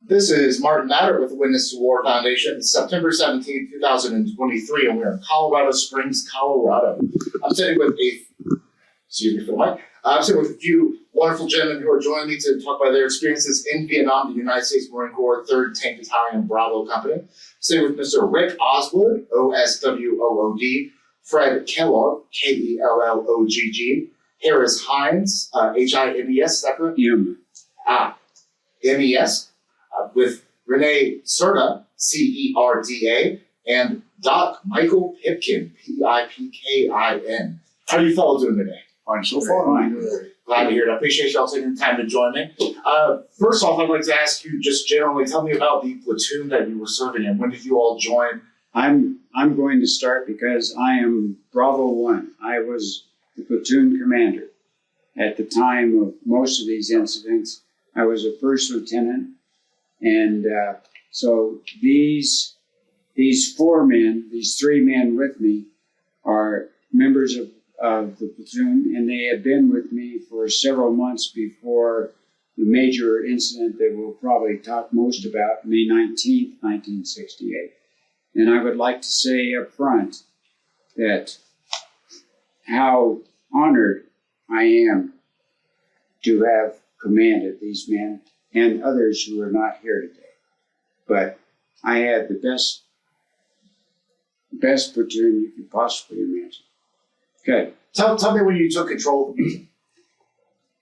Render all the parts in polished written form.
This is Martin Madert with the Witness to War Foundation. It's September 17, 2023, and we're in Colorado Springs, Colorado. I'm sitting with a few wonderful gentlemen who are joining me to talk about their experiences in Vietnam, the United States Marine Corps 3rd Tank Battalion Bravo Company. I'm sitting with Mr. Rick Oswood, O-S-W-O-O-D, Fred Kellogg, K-E-L-L-O-G-G, Harris Hines, H-I-M-E-S, is that correct? M-E-S. With Renee Serta, C-E-R-D-A, and Doc Michael Pipkin, P-I-P-K-I-N. How are you fellows doing today? Fine so far. Glad to hear it. I appreciate y'all taking the time to join me. First off, I'd like to ask you just generally, tell me about the platoon that you were serving in. When did you all join? I'm going to start because I am Bravo 1. I was the platoon commander. At the time of most of these incidents, I was a first lieutenant. And so these four men, these three men with me, are members of the platoon, and they had been with me for several months before the major incident that we'll probably talk most about, May 19th, 1968. And I would like to say up front that how honored I am to have commanded these men and others who are not here today. But I had the best platoon you could possibly imagine. Good. Tell me when you took control of the platoon.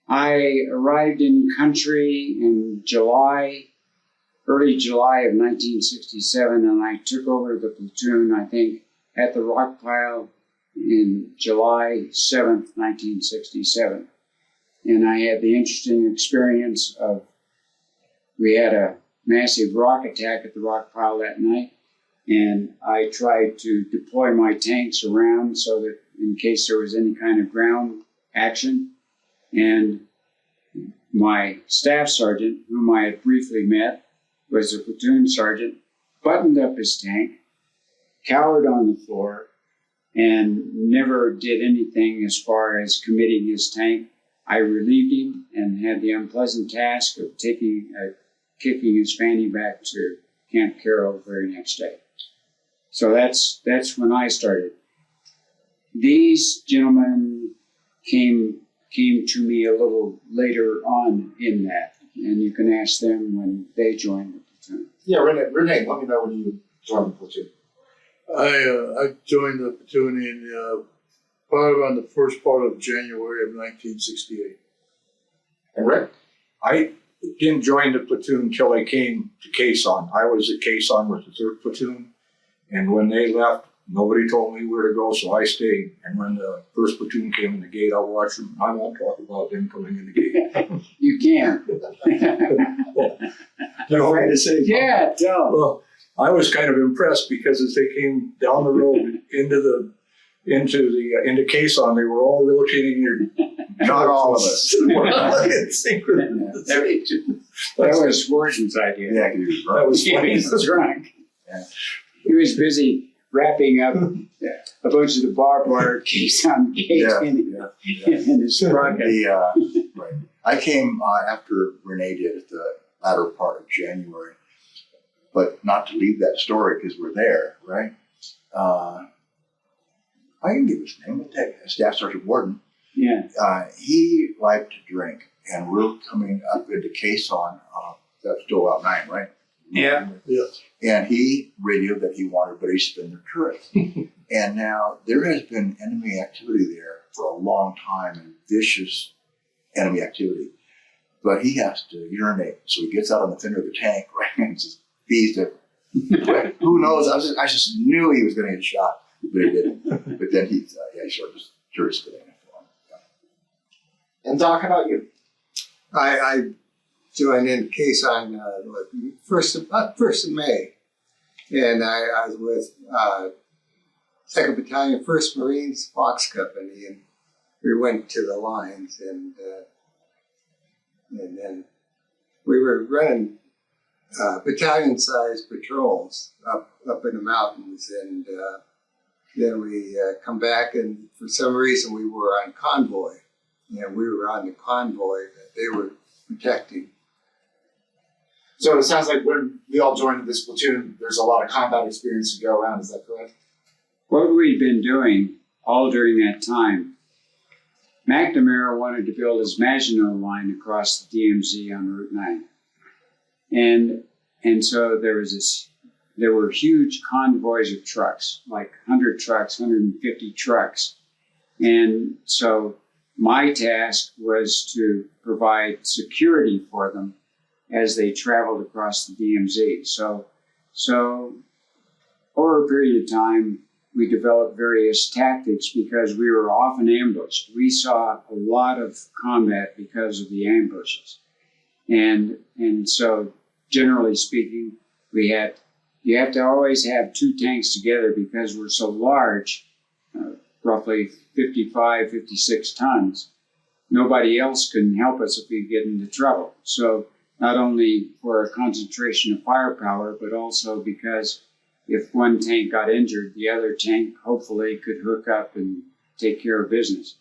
I arrived in country in early July of 1967, and I took over the platoon, I think, at the rock pile in July 7th, 1967. And I had the interesting experience of we had a massive rock attack at the rock pile that night, and I tried to deploy my tanks around so that in case there was any kind of ground action. And my staff sergeant, whom I had briefly met, was a platoon sergeant, buttoned up his tank, cowered on the floor, and never did anything as far as committing his tank. I relieved him and had the unpleasant task of kicking his fanny back to Camp Carroll the very next day. So that's when I started. These gentlemen came to me a little later on in that, and you can ask them when they joined the platoon. Yeah, Renee, let me know when you joined the platoon. I joined the platoon in probably around the first part of January of 1968. And Rick? I didn't join the platoon until I came to Quezon. I was at Quezon with the 3rd Platoon, and when they left, nobody told me where to go, so I stayed. And when the 1st Platoon came in the gate, I watched them. I won't talk about them coming in the gate. You can. They're afraid to say. Yeah, tell. Well, I was kind of impressed because as they came down the road into Quezon, they were all rotating their. Not all of us. That was Gordon's idea. Yeah, he was That was funny. He was drunk. Yeah. He was busy wrapping up a bunch of the barbed wire case on gate in his truck. Right. I came after Renee did at the latter part of January, but not to leave that story because we're there, right? I can give his name. Staff Sergeant Warden. Yeah. He liked to drink, and we're coming up into Quezon. That's still Route 9, right? Yeah. And he radioed that he wanted everybody to spin their turrets. And now there has been enemy activity there for a long time, and vicious enemy activity. But he has to urinate, so he gets out on the fender of the tank, right, and just bees different. Who knows? I just knew he was going to get shot, but he didn't. But then he started just turret spinning. And Doc, how about you? I joined in Quezon first of May, and I was with 2nd Battalion, 1st Marines, Fox Company, and we went to the lines, and then we were running battalion-sized patrols up in the mountains, and then we come back, and for some reason we were on convoy. And we were on the convoy that they were protecting. So it sounds like when we all joined this platoon, there's a lot of combat experience to go around. Is that correct? What we'd been doing all during that time, McNamara wanted to build his Maginot Line across the DMZ on Route 9. And so there were huge convoys of trucks, like 100 trucks, 150 trucks. And so my task was to provide security for them as they traveled across the DMZ. So over a period of time, we developed various tactics because we were often ambushed. We saw a lot of combat because of the ambushes. And so generally speaking, you have to always have two tanks together because we're so large, roughly 55, 56 tons. Nobody else can help us if we get into trouble. So not only for a concentration of firepower, but also because if one tank got injured, the other tank hopefully could hook up and take care of business.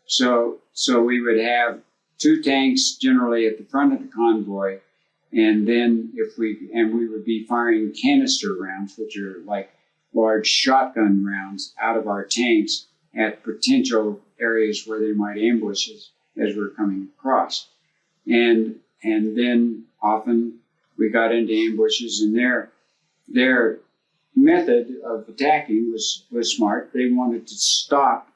So we would have two tanks generally at the front of the convoy, and then we would be firing canister rounds, which are like large shotgun rounds, out of our tanks at potential areas where they might ambush us as we're coming across. And then often we got into ambushes, and their method of attacking was smart. They wanted to stop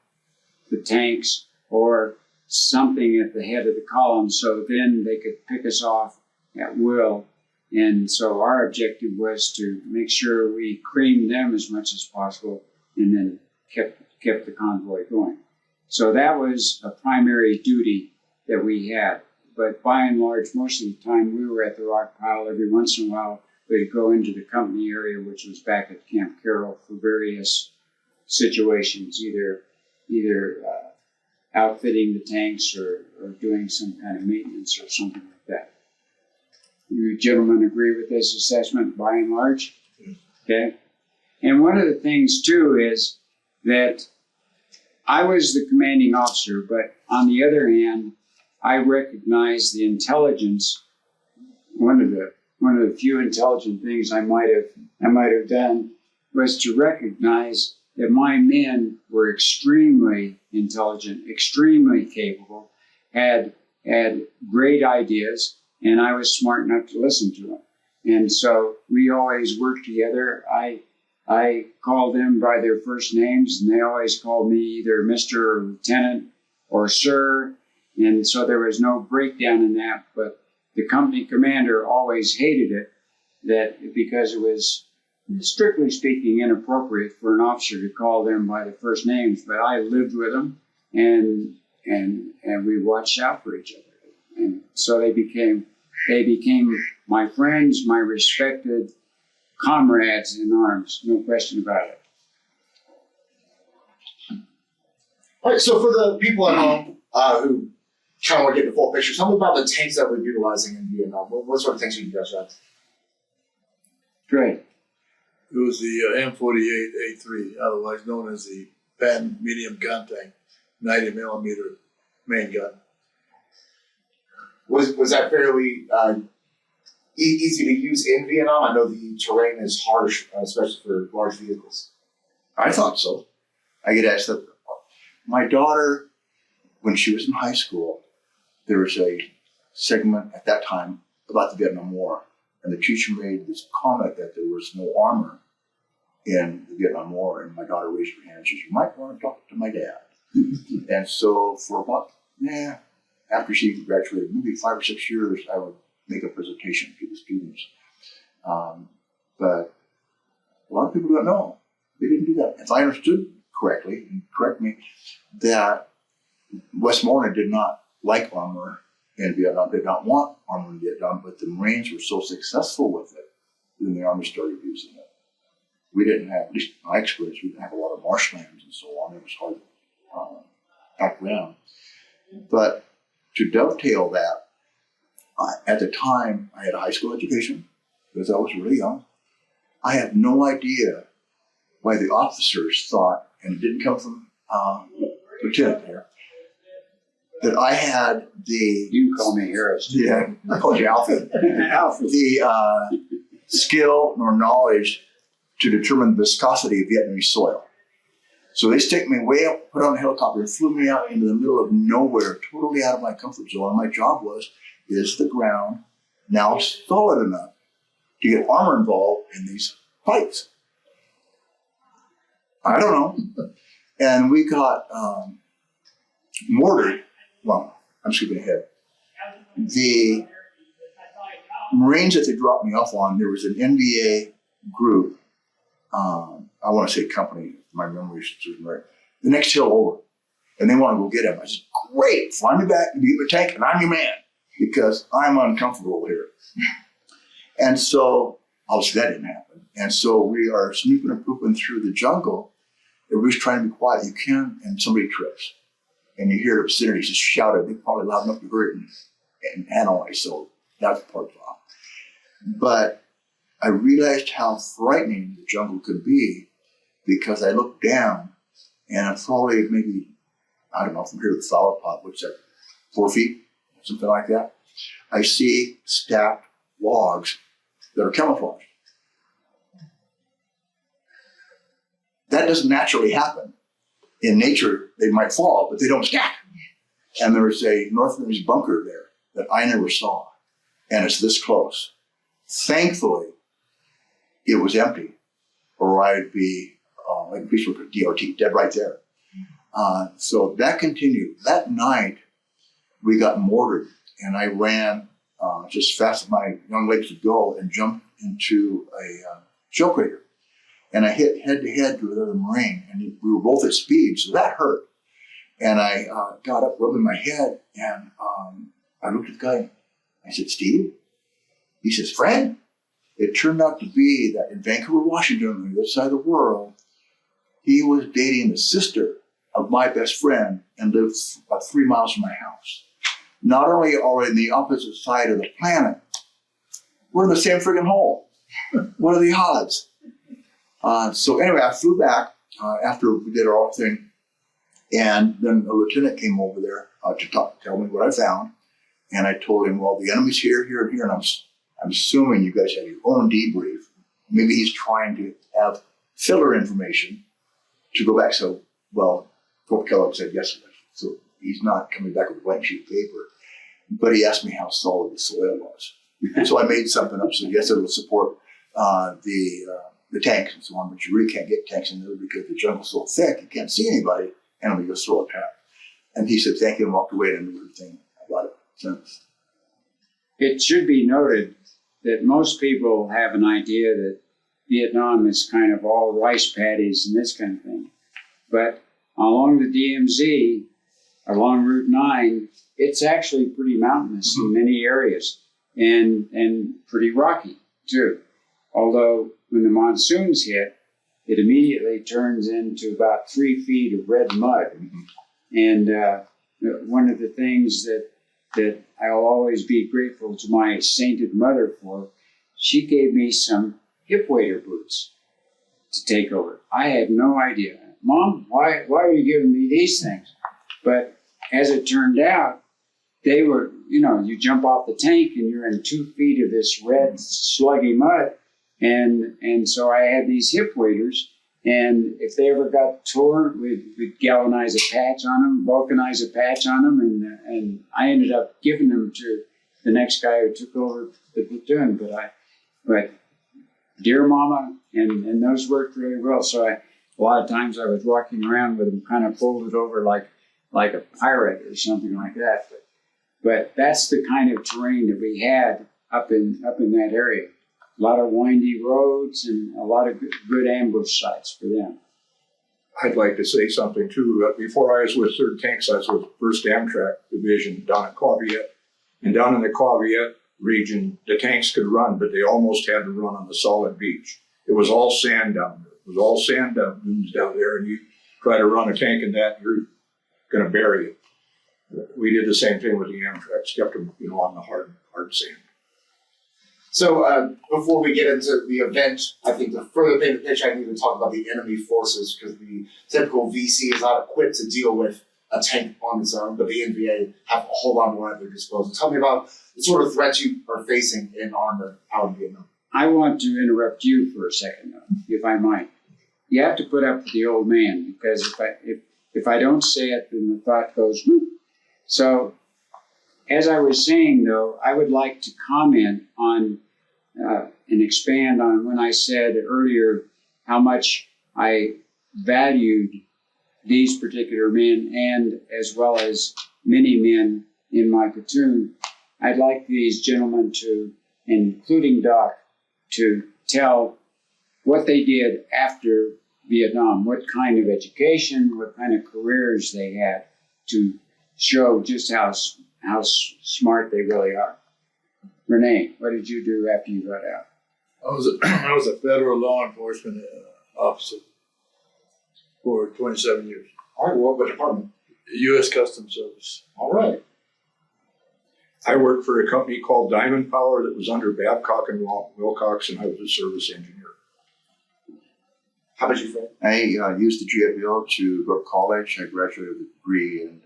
the tanks or something at the head of the column so then they could pick us off at will. And so our objective was to make sure we creamed them as much as possible and then kept the convoy going. So that was a primary duty that we had. But by and large, most of the time we were at the rock pile. Every once in a while, we'd go into the company area, which was back at Camp Carroll, for various situations, either outfitting the tanks or doing some kind of maintenance or something like that. You gentlemen agree with this assessment by and large? Okay. And one of the things too is that I was the commanding officer, but on the other hand, I recognized the intelligence. One of the few intelligent things I might have done was to recognize that my men were extremely intelligent, extremely capable, had great ideas, and I was smart enough to listen to them. And so we always worked together. I called them by their first names, and they always called me either Mr. or Lieutenant or Sir. And so there was no breakdown in that, but the company commander always hated it, because it was, strictly speaking, inappropriate for an officer to call them by their first names. But I lived with them, and we watched out for each other. And so they became my friends, my respected comrades in arms, no question about it. All right, so for the people at home who kind of want to get the full picture, tell me about the tanks that we're utilizing in Vietnam. What sort of tanks are you guys have? Great. It was the M48A3, otherwise known as the Patton medium gun tank, 90 millimeter main gun. Was that fairly easy to use in Vietnam? I know the terrain is harsh, especially for large vehicles. I thought so. I get asked that. My daughter, when she was in high school, there was a segment at that time about the Vietnam War. And the teacher made this comment that there was no armor in the Vietnam War. And my daughter raised her hand and she said, "You might want to talk to my dad." And so for about, after she graduated, maybe 5 or 6 years, I would make a presentation to the students. But a lot of people don't know. They didn't do that. If I understood correctly, and correct me, that Westmoreland did not like armor in Vietnam, did not want armor in Vietnam, but the Marines were so successful with it, then the Army started using it. We didn't have, at least in my experience, we didn't have a lot of marshlands and so on. It was hard to pack around. But to dovetail that, at the time, I had a high school education because I was really young. I have no idea why the officers thought, and it didn't come from lieutenant there, that I had the You can call me Harris. I called you Alfie. Alfred. The skill or knowledge to determine the viscosity of Vietnamese soil. So they stick me way up, put on a helicopter, and flew me out into the middle of nowhere, totally out of my comfort zone. And my job was, is the ground now solid enough to get armor involved in these fights? I don't know. And we got mortared. Well, I'm skipping ahead. The Marines that they dropped me off on, there was an NBA group, I want to say company, if my memory is right, the next hill over. And they want to go get him. I said, great, fly me back to be the tank, and I'm your man, because I'm uncomfortable here. And so, obviously that didn't happen. And so we are snooping and pooping through the jungle. Everybody's trying to be quiet. You can, and somebody trips. And you hear the vicinity just shouted. They're probably loud enough to hear it and analyze. So that's part of it. But I realized how frightening the jungle could be because I looked down and I'm probably maybe, I don't know, from here to the flower pot, what's that, 4 feet, something like that. I see stacked logs that are camouflaged. That doesn't naturally happen. In nature, they might fall, but they don't stack. And there's a North Vietnamese bunker there that I never saw. And it's this close. Thankfully, it was empty, or I'd be like a piece of DOT, dead right there. So that continued. That night, we got mortared, and I ran just fast as my young legs could go and jumped into a shell crater. And I hit head to head with another Marine, and we were both at speed, so that hurt. And I got up, rubbing my head, and I looked at the guy. I said, Steve? He says, Fred? It turned out to be that in Vancouver, Washington, on the other side of the world, he was dating the sister of my best friend and lived about 3 miles from my house. Not only are we on the opposite side of the planet, we're in the same friggin' hole. What are the odds? So anyway, I flew back after we did our thing, and then a lieutenant came over there to tell me what I found. And I told him, well, the enemy's here, here, and here, and I'm assuming you guys have your own debrief. Maybe he's trying to have filler information to go back. So, well, Fort Kellogg said yes. So he's not coming back with a blank sheet of paper. But he asked me how solid the soil was. So I made something up. So yes, it will support the tanks and so on, but you really can't get tanks in there because the jungle's so thick, you can't see anybody, and we just throw a pack. And he said thank you and walked away and knew everything about it since. It should be noted that most people have an idea that Vietnam is kind of all rice paddies and this kind of thing. But along the DMZ, along Route 9, it's actually pretty mountainous in many areas and pretty rocky too. Although when the monsoons hit, it immediately turns into about 3 feet of red mud. And one of the things that I'll always be grateful to my sainted mother for, she gave me some hip waiter boots to take over. I had no idea. Mom, why are you giving me these things? But as it turned out, they were, you jump off the tank and you're in 2 feet of this red sluggy mud. And so I had these hip waders, and if they ever got torn, we'd galvanize a patch on them, vulcanize a patch on them, and I ended up giving them to the next guy who took over the platoon. But dear Mama, and those worked really well. So a lot of times I was walking around with them kind of folded over like a pirate or something like that. But that's the kind of terrain that we had up in that area. A lot of windy roads and a lot of good ambush sites for them. I'd like to say something too. Before I was with 3rd Tanks, I was with 1st Amtrak Division down at Quaviet. And down in the Quaviet region, the tanks could run, but they almost had to run on the solid beach. It was all sand down there. It was all sand dunes down there, and you try to run a tank in that, you're going to bury it. We did the same thing with the Amtraks, kept them, on the hard sand. So before we get into the event, I think to further paint the picture, I need to talk about the enemy forces because the typical VC is not equipped to deal with a tank on its own, but the NVA have a whole lot more at their disposal. Tell me about the sort of threats you are facing in armor out in Vietnam. I want to interrupt you for a second, though, if I might. You have to put up with the old man, because if I don't say it, then the thought goes, whoop. So, as I was saying, though, I would like to comment on and expand on when I said earlier how much I valued these particular men, and as well as many men in my platoon. I'd like these gentlemen to, including Doc, to tell what they did after Vietnam, what kind of education, what kind of careers they had, to show just how smart they really are. Renee, what did you do after you got out? I was a federal law enforcement officer for 27 years. All right, well, what department? U.S. Customs Service. All right. I worked for a company called Diamond Power that was under Babcock and Wilcox, and I was a service engineer. How about you, Fred? I used the GFL to go to college. I graduated with a degree in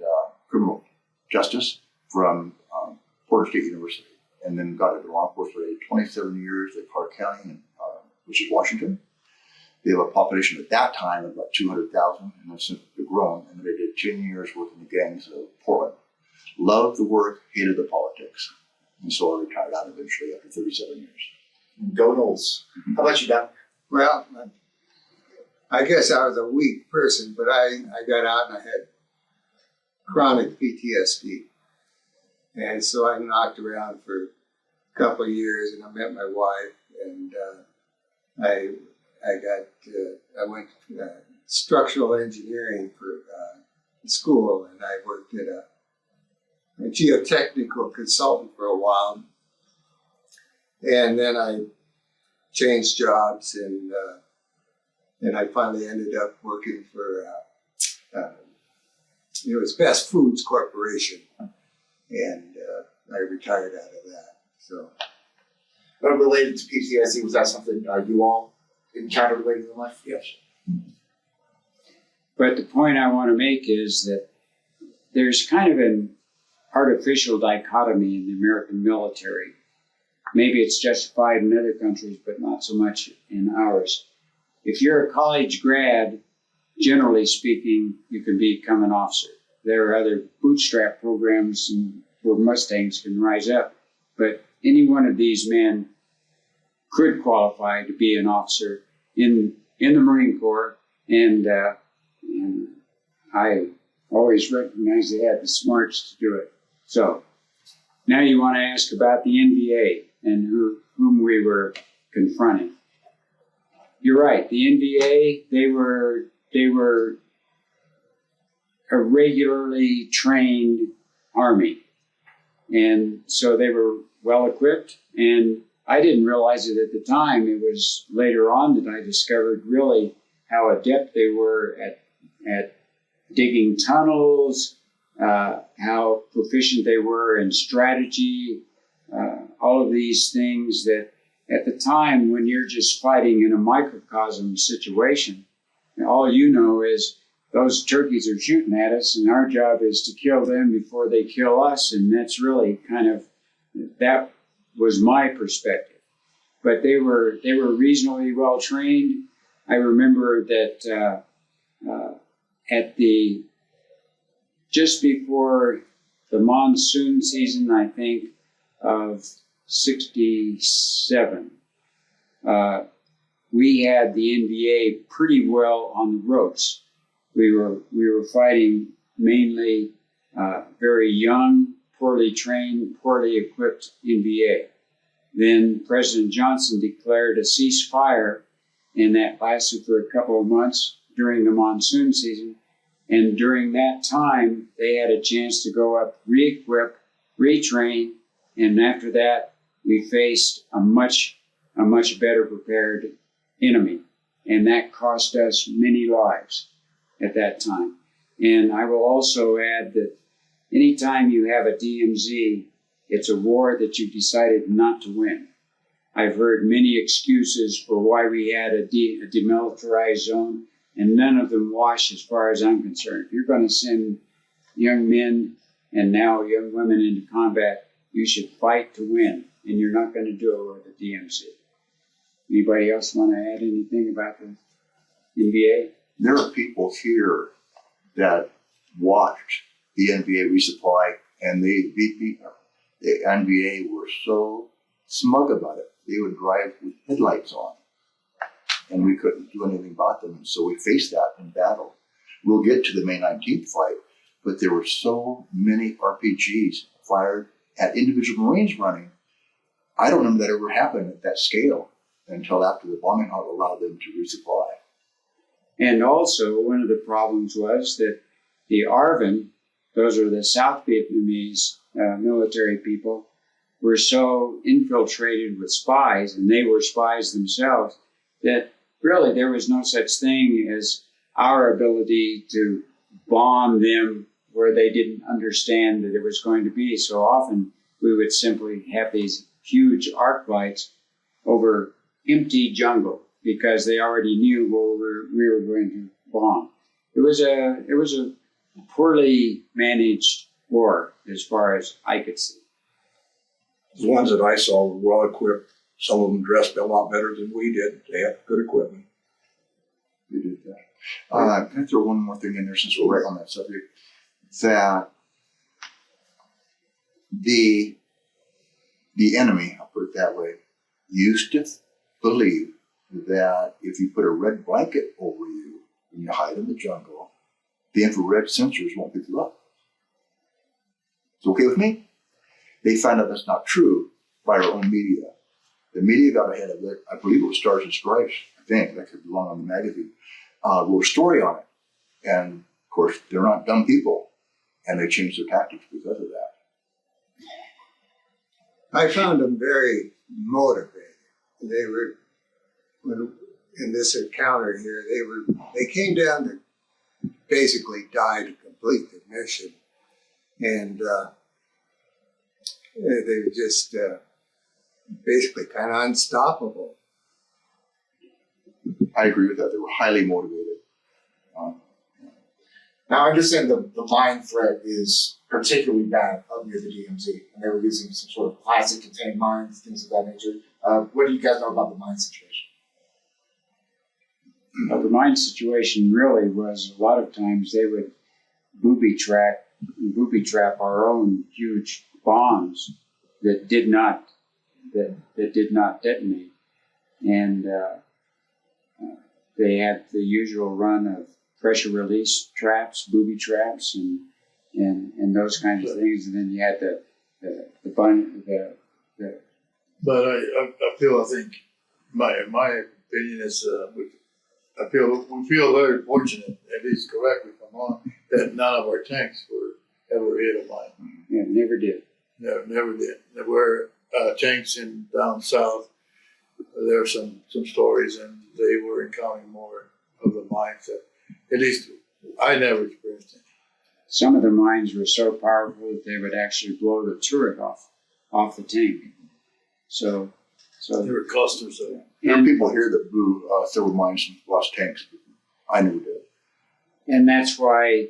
criminal justice from Porter State University, and then got into law enforcement for 27 years at Clark County, which is Washington. They have a population at that time of about 200,000, and that's grown. And then I did 10 years working in the gangs of Portland. Loved the work, hated the politics, and so I retired out eventually after 37 years. Go Knowles. How about you, Doc? Well, I guess I was a weak person, but I got out and I had chronic PTSD. And so I knocked around for a couple of years, and I met my wife, and I went to structural engineering for school, and I worked at a geotechnical consultant for a while. And then I changed jobs, and I finally ended up working for it was Best Foods Corporation, and I retired out of that. So, But related to PTSD, was that something you all encountered later in life? Yes. But the point I want to make is that there's kind of an artificial dichotomy in the American military. Maybe it's justified in other countries, but not so much in ours. If you're a college grad, generally speaking, you can become an officer. There are other bootstrap programs where Mustangs can rise up, but any one of these men could qualify to be an officer in the Marine Corps, and I always recognized they had the smarts to do it. So now you want to ask about the NVA and whom we were confronting. You're right. The NVA, they were a regularly trained army, and so they were well equipped. And I didn't realize it at the time. It was later on that I discovered really how adept they were at digging tunnels, how proficient they were in strategy, all of these things that at the time when you're just fighting in a microcosm situation, all you know is those turkeys are shooting at us and our job is to kill them before they kill us. And that's really that was my perspective. But they were reasonably well trained. I remember that just before the monsoon season, I think, of 67, we had the NVA pretty well on the ropes. We were fighting mainly very young, poorly trained, poorly equipped NVA. Then President Johnson declared a ceasefire, and that lasted for a couple of months during the monsoon season. And during that time, they had a chance to go up, re-equip, retrain, and after that, we faced a much better prepared enemy. And that cost us many lives at that time. And I will also add that anytime you have a DMZ, it's a war that you decided not to win. I've heard many excuses for why we had a demilitarized zone, and none of them wash as far as I'm concerned. If you're going to send young men and now young women into combat, you should fight to win, and you're not going to do it with the DMC. Anybody else want to add anything about the NBA? There are people here that watched the NBA resupply, and the NBA were so smug about it. They would drive with headlights on, and we couldn't do anything about them. And so we faced that in battle. We'll get to the May 19th fight, but there were so many RPGs fired at individual Marines running. I don't remember that ever happened at that scale until after the bombing halt allowed them to resupply. And also, one of the problems was that the ARVN, those are the South Vietnamese military people, were so infiltrated with spies, and they were spies themselves, that really there was no such thing as our ability to bomb them where they didn't understand that it was going to be. So often we would simply have these huge arc lights over empty jungle because they already knew where we were going to bomb. It was a poorly managed war as far as I could see. The ones that I saw were well equipped. Some of them dressed a lot better than we did. They had good equipment. We did that. Can I throw one more thing in there since we're right on that subject? That the enemy, I'll put it that way, used to believe that if you put a red blanket over you when you hide in the jungle, the infrared sensors won't pick you up. It's okay with me? They found out that's not true by our own media. The media got ahead of it. I believe it was Stars and Stripes, I think, that could belong on the magazine, wrote a story on it. And of course, they're not dumb people, and they changed their tactics because of that. I found them very motivated. They were, in this encounter here, they came down to basically die to complete the mission. And they were just basically kind of unstoppable. I agree with that. They were highly motivated. Now, I understand the mine threat is particularly bad up near the DMZ, and they were using some sort of plastic-contained mines, things of that nature. What do you guys know about the mine situation? Well, the mine situation really was a lot of times they would booby trap our own huge bombs that did not detonate, and they had the usual run of pressure release traps, booby traps, and those kinds of things. And then you had the But I think my opinion is we feel very fortunate, at least correct me if I'm wrong, that none of our tanks were ever hit a mine. Yeah, never did. Never did. There were tanks in down south. There are some stories, and they were encountering more of the mines that, at least, I never experienced any. Some of the mines were so powerful that they would actually blow the turret off the tank. So There were clusters of them. There are people here that blew several mines and lost tanks. I never did. And that's why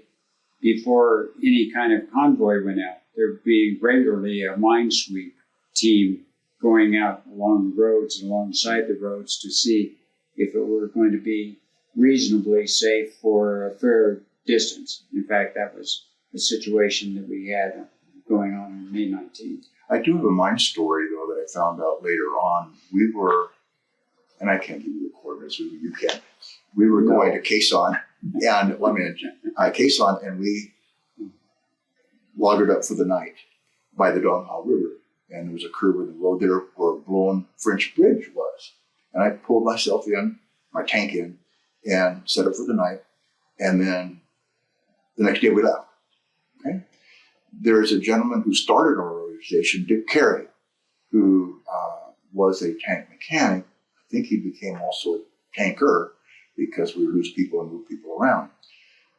before any kind of convoy went out, there'd be regularly a mine sweep team going out along the roads and alongside the roads to see if it were going to be reasonably safe for a fair distance. In fact, that was the situation that we had going on on May 19th. I do have a mine story, though, that I found out later on. We were, and I can't give you the coordinates, you can. We were going to Quezon, and Quezon, and we loggered up for the night by the Donghao River. And there was a curve in the road there where a blown French bridge was. And I pulled myself in, my tank in, and set up for the night. And then the next day we left. Okay. There is a gentleman who started our organization, Dick Carey, who was a tank mechanic. I think he became also a tanker because we lose people and move people around.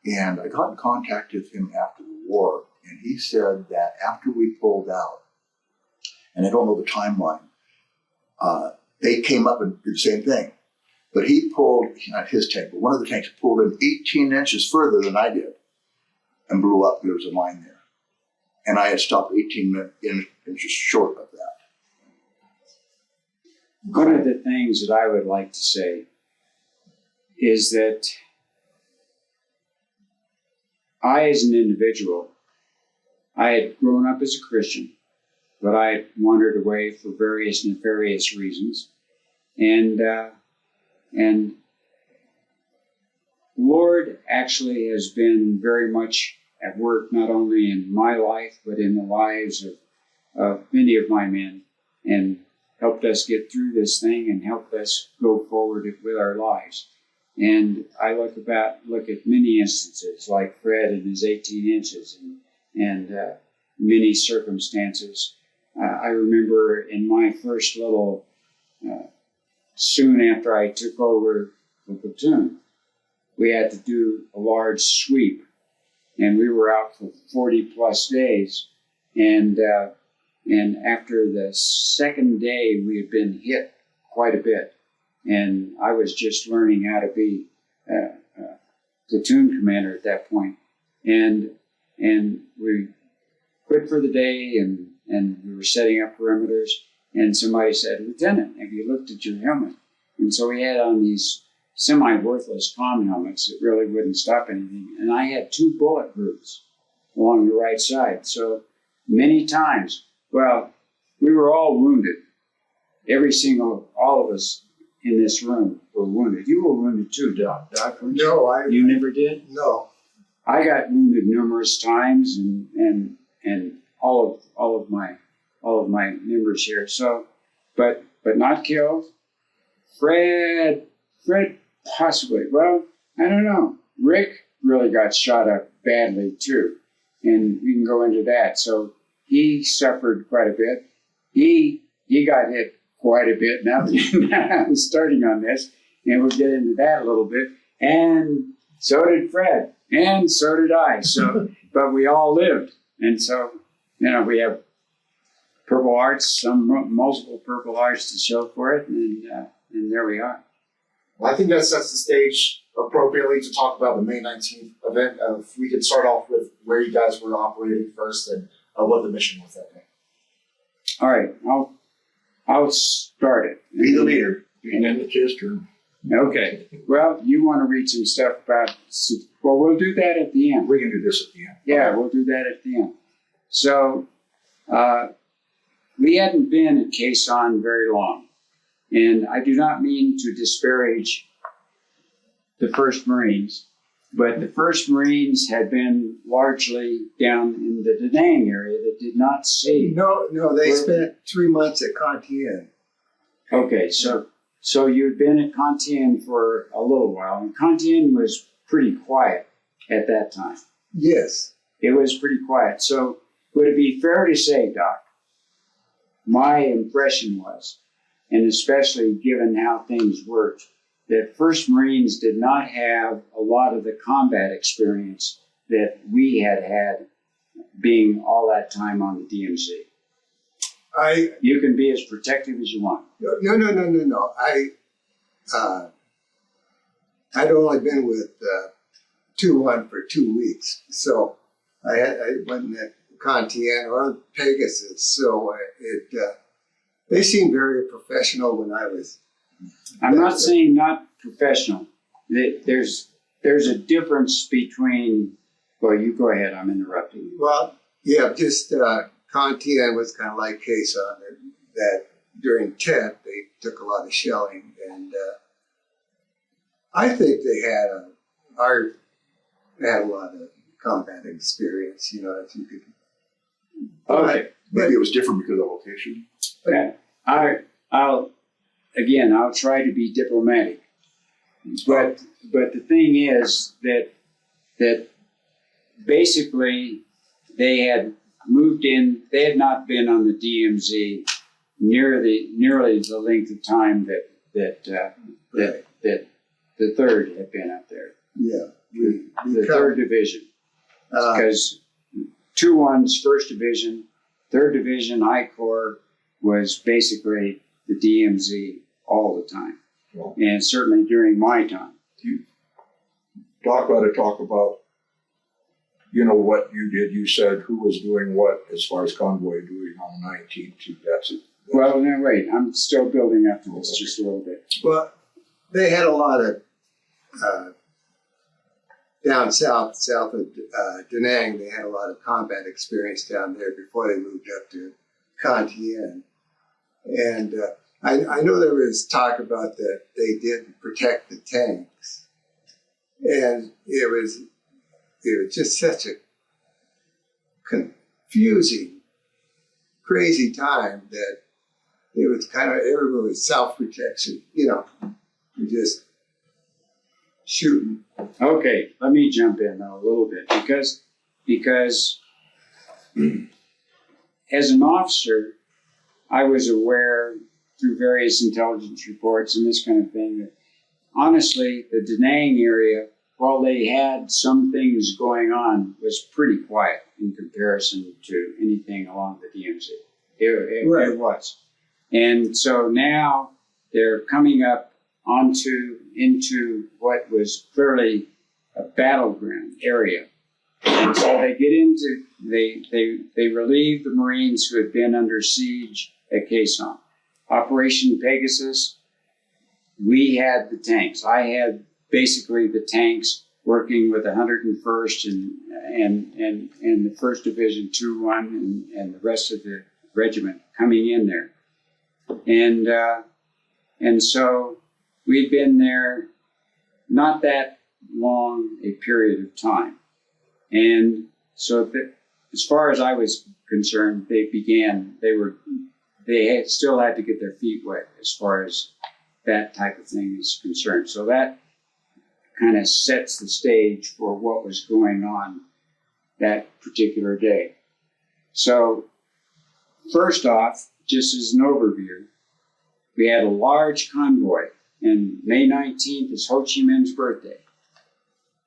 And I got in contact with him after the war, and he said that after we pulled out, and I don't know the timeline, they came up and did the same thing. But he pulled, not his tank, but one of the tanks pulled in 18 inches further than I did. and blew up. There was a mine there. And I had stopped 18 inches short of that. One of the things that I would like to say is that I, as an individual, I had grown up as a Christian, but I had wandered away for various nefarious reasons. And Lord actually has been very much at work, not only in my life, but in the lives of many of my men, and helped us get through this thing and helped us go forward with our lives. And I look at many instances like Fred and his 18 inches and many circumstances. I remember in my first little, soon after I took over the platoon, we had to do a large sweep, and we were out for 40 plus days. And after the second day, we had been hit quite a bit. And I was just learning how to be a platoon commander at that point. And we quit for the day, and we were setting up perimeters. And somebody said, "Lieutenant, have you looked at your helmet?" And so we had on these semi-worthless comm helmets that really wouldn't stop anything. And I had 2 bullet grooves along the right side. So many times, well, we were all wounded. All of us in this room were wounded. You were wounded too, Doc. weren't you? No, You never did? no. I got wounded numerous times, and all of my members here. So, but not killed. Fred possibly. Well, I don't know. Rick really got shot up badly too, and we can go into that. So he suffered quite a bit. He got hit quite a bit. Now that I'm starting on this, and we'll get into that a little bit. And so did Fred, and so did I. So, but we all lived, and so we have Purple Hearts, multiple Purple Hearts to show for it, and there we are. Well, I think that sets the stage appropriately to talk about the May 19th event. If we could start off with where you guys were operating first and what the mission was that day. All right, I'll start it. Be the leader. And then it's his turn. Okay. Well, you want to read some stuff about? Well, we'll do that at the end. We can do this at the end. Yeah, we'll do that at the end. So, we hadn't been at Quezon very long. And I do not mean to disparage the 1st Marines, but the 1st Marines had been largely down in the Da Nang area that did not see. No, they spent 3 months at Cantien. Okay, so you'd been at Cantien for a little while, and Cantien was pretty quiet at that time. Yes. It was pretty quiet. So would it be fair to say, Doc, my impression was, and especially given how things worked, that 1st Marines did not have a lot of the combat experience that we had being all that time on the DMZ. You can be as protective as you want. No. I'd only been with 2-1 for 2 weeks, so I wasn't at Cantien or Pegasus, so they seemed very professional when I was. I'm not saying not professional. There's a difference between. Well, you go ahead. I'm interrupting you. Well, yeah, just Cantien was kind of like Quezon, that during Tet they took a lot of shelling, and I think they had a lot of combat experience. If you could. Okay. Maybe it was different because of location. I'll try to be diplomatic, but the thing is that basically they had moved in. They had not been on the DMZ nearly the length of time that the 3rd had been up there. Yeah, The 3rd Division, because 2-1's 1st Division, 3rd Division, I Corps was basically the DMZ all the time, and certainly during my time. Doc ought to talk about you know, what you did, you said who was doing what as far as convoy doing on the 19th. That's it. Well, no, wait, I'm still building up to this just a little bit. Well, they had a lot of, down south of Da Nang, they had a lot of combat experience down there before they moved up to Con Tien. And I know there was talk about that they didn't protect the tanks. And it was just such a confusing, crazy time that it was kind of, everyone was self-protection, you know, just shooting. Okay, let me jump in though a little bit because as an officer, I was aware through various intelligence reports and this kind of thing that honestly, the Da Nang area, while they had some things going on, was pretty quiet in comparison to anything along the DMZ. It was. And so now they're coming up into what was clearly a battleground area. And so they get into, they relieve the Marines who had been under siege at Quezon. Operation Pegasus, we had the tanks. I had basically the tanks working with the 101st and the 1st Division 2-1 and the rest of the regiment coming in there. And so we'd been there not that long a period of time. And so as far as I was concerned, they still had to get their feet wet as far as that type of thing is concerned. So that kind of sets the stage for what was going on that particular day. So first off, just as an overview, we had a large convoy, and May 19th is Ho Chi Minh's birthday.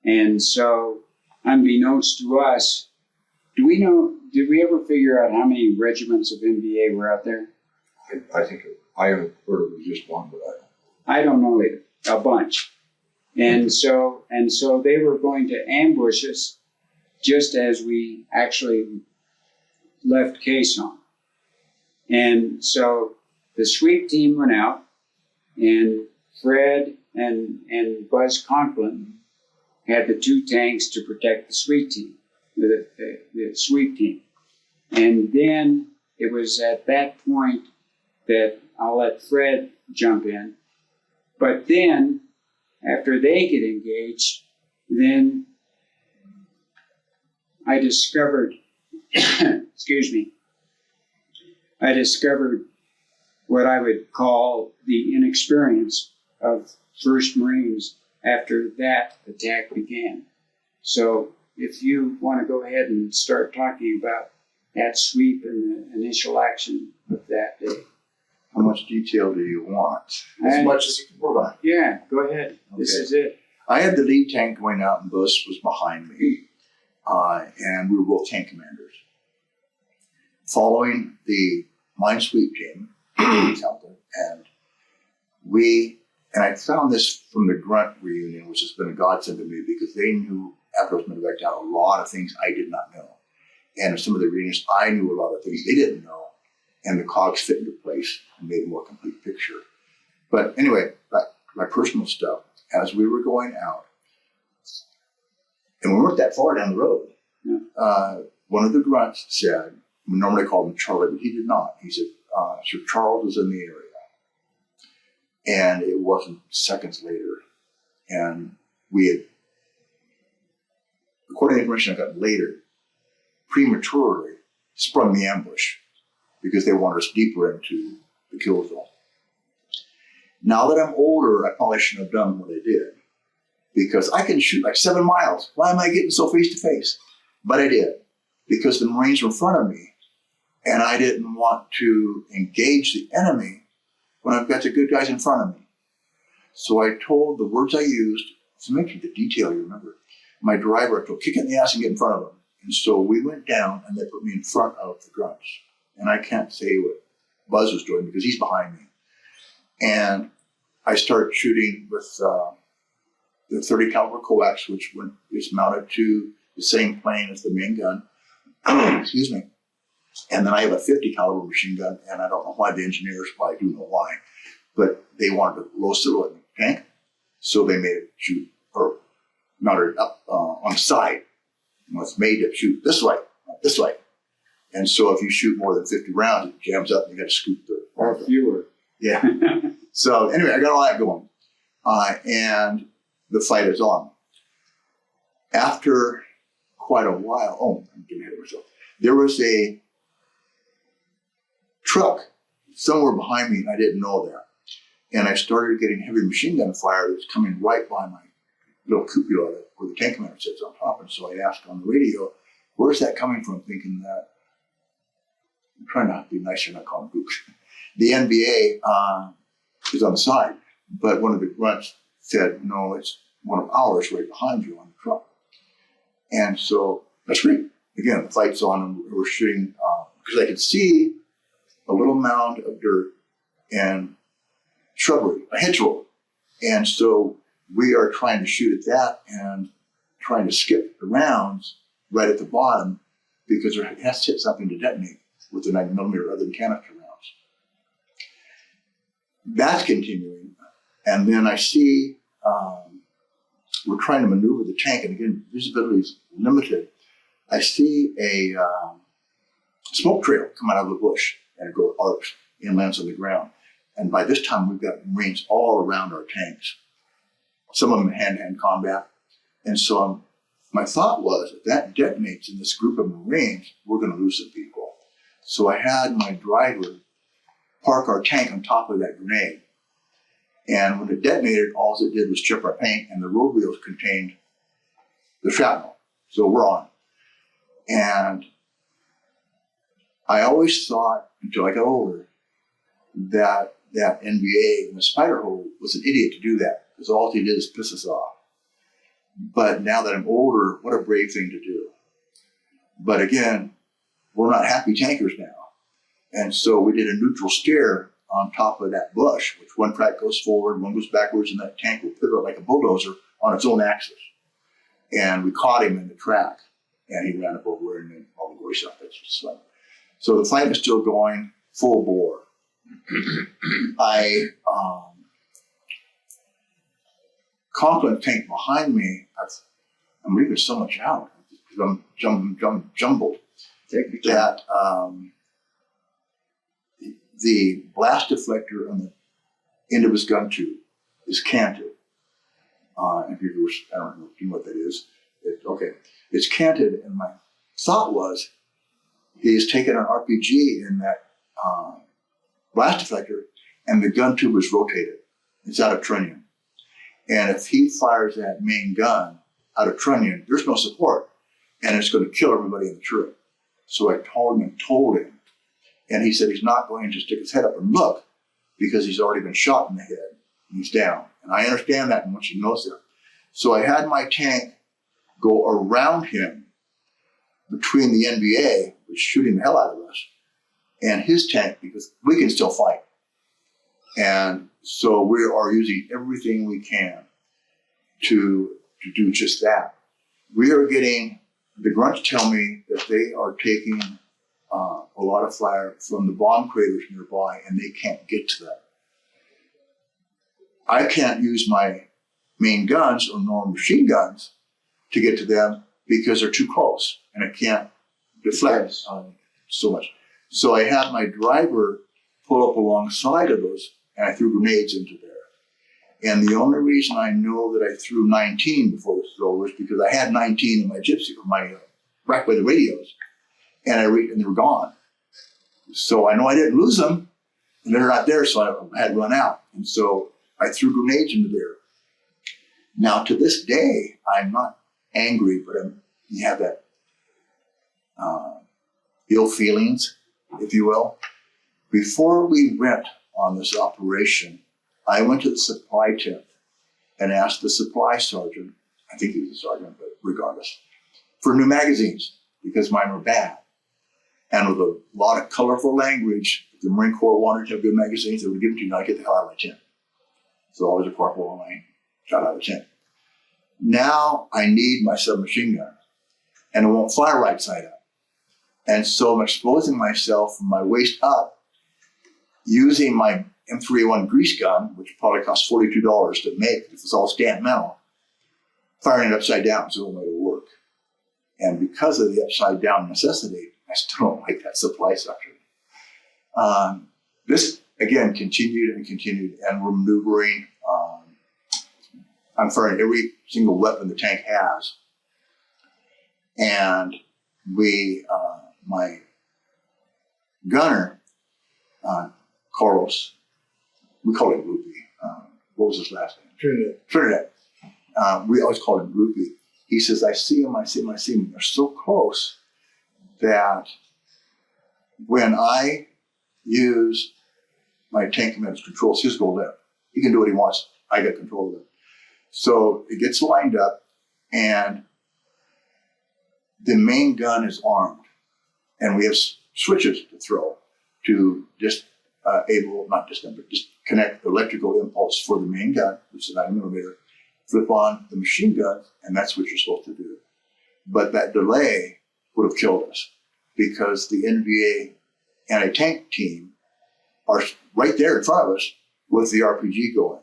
And so, unbeknownst to us, did we ever figure out how many regiments of NVA were out there? I think I heard it was just one, but I don't know either. A bunch. And so they were going to ambush us just as we actually left Quezon. And so the sweep team went out, and Fred and Buzz Conklin had the 2 tanks to protect the sweep team, the sweep team. And then it was at that point that I'll let Fred jump in. But then, after they get engaged, then I discovered, I discovered what I would call the inexperience of 1st Marines after that attack began. So if you want to go ahead and start talking about that sweep and the initial action of that day. How much detail do you want? As much as you can provide. Yeah, go ahead. This Okay. is it. I had the lead tank going out, and Buzz was behind me, and we were both tank commanders. Following the mine sweep team, out there, and I found this from the grunt reunion, which has been a godsend to me because they knew after I was medevac out a lot of things I did not know, and some of the reunions I knew a lot of things they didn't know, and the cogs fit into place and made a more complete picture. But anyway, back to my personal stuff. As we were going out, and we weren't that far down the road, one of the grunts said, we normally call him Charlie, but he did not. He said, Sir Charles is in the area. And it wasn't seconds later. And we had, according to the information I got later, prematurely sprung the ambush because they wanted us deeper into the kill zone. Now that I'm older, I probably shouldn't have done what I did because I can shoot like 7 miles. Why am I getting so face to face? But I did because the Marines were in front of me and I didn't want to engage the enemy when I've got the good guys in front of me. So I told the words I used, to make you the detail you remember, my driver, I told kick it in the ass and get in front of him. And so we went down and they put me in front of the grunts. And I can't say what Buzz was doing because he's behind me. And I started shooting with the 30 caliber coax, which is mounted to the same plane as the main gun. Excuse me. And then I have a 50 caliber machine gun, and I don't know why the engineers, well, I do know why, but they wanted a low silhouette in the tank, so they made it shoot or mounted up on the side. It's made to shoot this way, not this way. And so if you shoot more than 50 rounds, it jams up and you got to scoop the. Or fewer. Yeah. So anyway, I got all that going. And the fight is on. After quite a while, I'm getting ahead of myself. There was a truck somewhere behind me, and I didn't know that. And I started getting heavy machine gun fire that's coming right by my little cupola where the tank commander sits on top. And so I asked on the radio, where's that coming from? Thinking that, I'm trying not to be nicer, not call them gooks. The NBA is on the side, but one of the grunts said, no, it's one of ours right behind you on the truck. And so that's great. Again, the fight's on, and we're shooting, because I could see a little mound of dirt and shrubbery, a hedgerow. And so we are trying to shoot at that and trying to skip the rounds right at the bottom because it has to hit something to detonate with the 9mm other than canister rounds. That's continuing. And then I see we're trying to maneuver the tank, and again, visibility is limited. I see a smoke trail come out of the bush, and it goes arcs and lands on the ground. And by this time, we've got Marines all around our tanks, some of them in hand-to-hand combat. And so my thought was, if that detonates in this group of Marines, we're going to lose some people. So I had my driver park our tank on top of that grenade. And when it detonated, all it did was chip our paint, and the road wheels contained the shrapnel. So we're on. And I always thought, until I got older, that NBA and the spider hole was an idiot to do that, because all he did is piss us off. But now that I'm older, what a brave thing to do. But again, we're not happy tankers now. And so we did a neutral steer on top of that bush, which one track goes forward, one goes backwards, and that tank will pivot like a bulldozer on its own axis. And we caught him in the track, and he ran up over and then all the gory stuff. That's just fun. So the fight is still going full bore. Conklin tank behind me, I'm leaving so much out. I'm jumbled. That the blast deflector on the end of his gun tube is canted. If you were, I don't know what that is. It's canted, and my thought was he's taken an RPG in that blast deflector, and the gun tube is rotated. It's out of trunnion. And if he fires that main gun out of trunnion, there's no support, and it's going to kill everybody in the turret. So I told him, and he said he's not going to stick his head up and look because he's already been shot in the head and he's down. And I understand that, and once he knows that. So I had my tank go around him between the NBA, which is shooting the hell out of us, and his tank, because we can still fight. And so we are using everything we can to do just that. We are getting, the grunts tell me that they are taking a lot of fire from the bomb craters nearby, and they can't get to that. I can't use my main guns or normal machine guns to get to them because they're too close, and I can't deflect so much. So I had my driver pull up alongside of those, and I threw grenades into there. And the only reason I know that I threw 19 before this was over is because I had 19 in my gypsy, or my rack by the radios, and and they were gone. So I know I didn't lose them, and they're not there, so I had run out. And so I threw grenades into there. Now, to this day, I'm not angry, but you have that ill feelings, if you will. Before we went on this operation, I went to the supply tent and asked the supply sergeant, I think he was a sergeant, but regardless, for new magazines, because mine were bad. And with a lot of colorful language, if the Marine Corps wanted to have good magazines, they would give them to you, and I'd get the hell out of my tent. So I was a corporal, and I got out of the tent. Now I need my submachine gun. and it won't fire right side up. And so I'm exposing myself from my waist up using my M3A1 grease gun, which probably cost $42 to make. If it's all stamped metal, firing it upside down is the only way to work. And because of the upside down necessity, I still don't like that supply structure. This again continued and we're maneuvering. I'm firing every single weapon the tank has. And my gunner, Carlos, we call him Rupee. What was his last name? Trinidad. We always called him Rupee. He says, I see him. They're so close that when I use my tank commander's controls, his go limp. He can do what he wants. I got control of it. So it gets lined up, and the main gun is armed, and we have switches to throw to just connect the electrical impulse for the main gun, which is a 9mm, flip on the machine gun, and that's what you're supposed to do. But that delay would have killed us because the NVA anti-tank team are right there in front of us with the RPG going.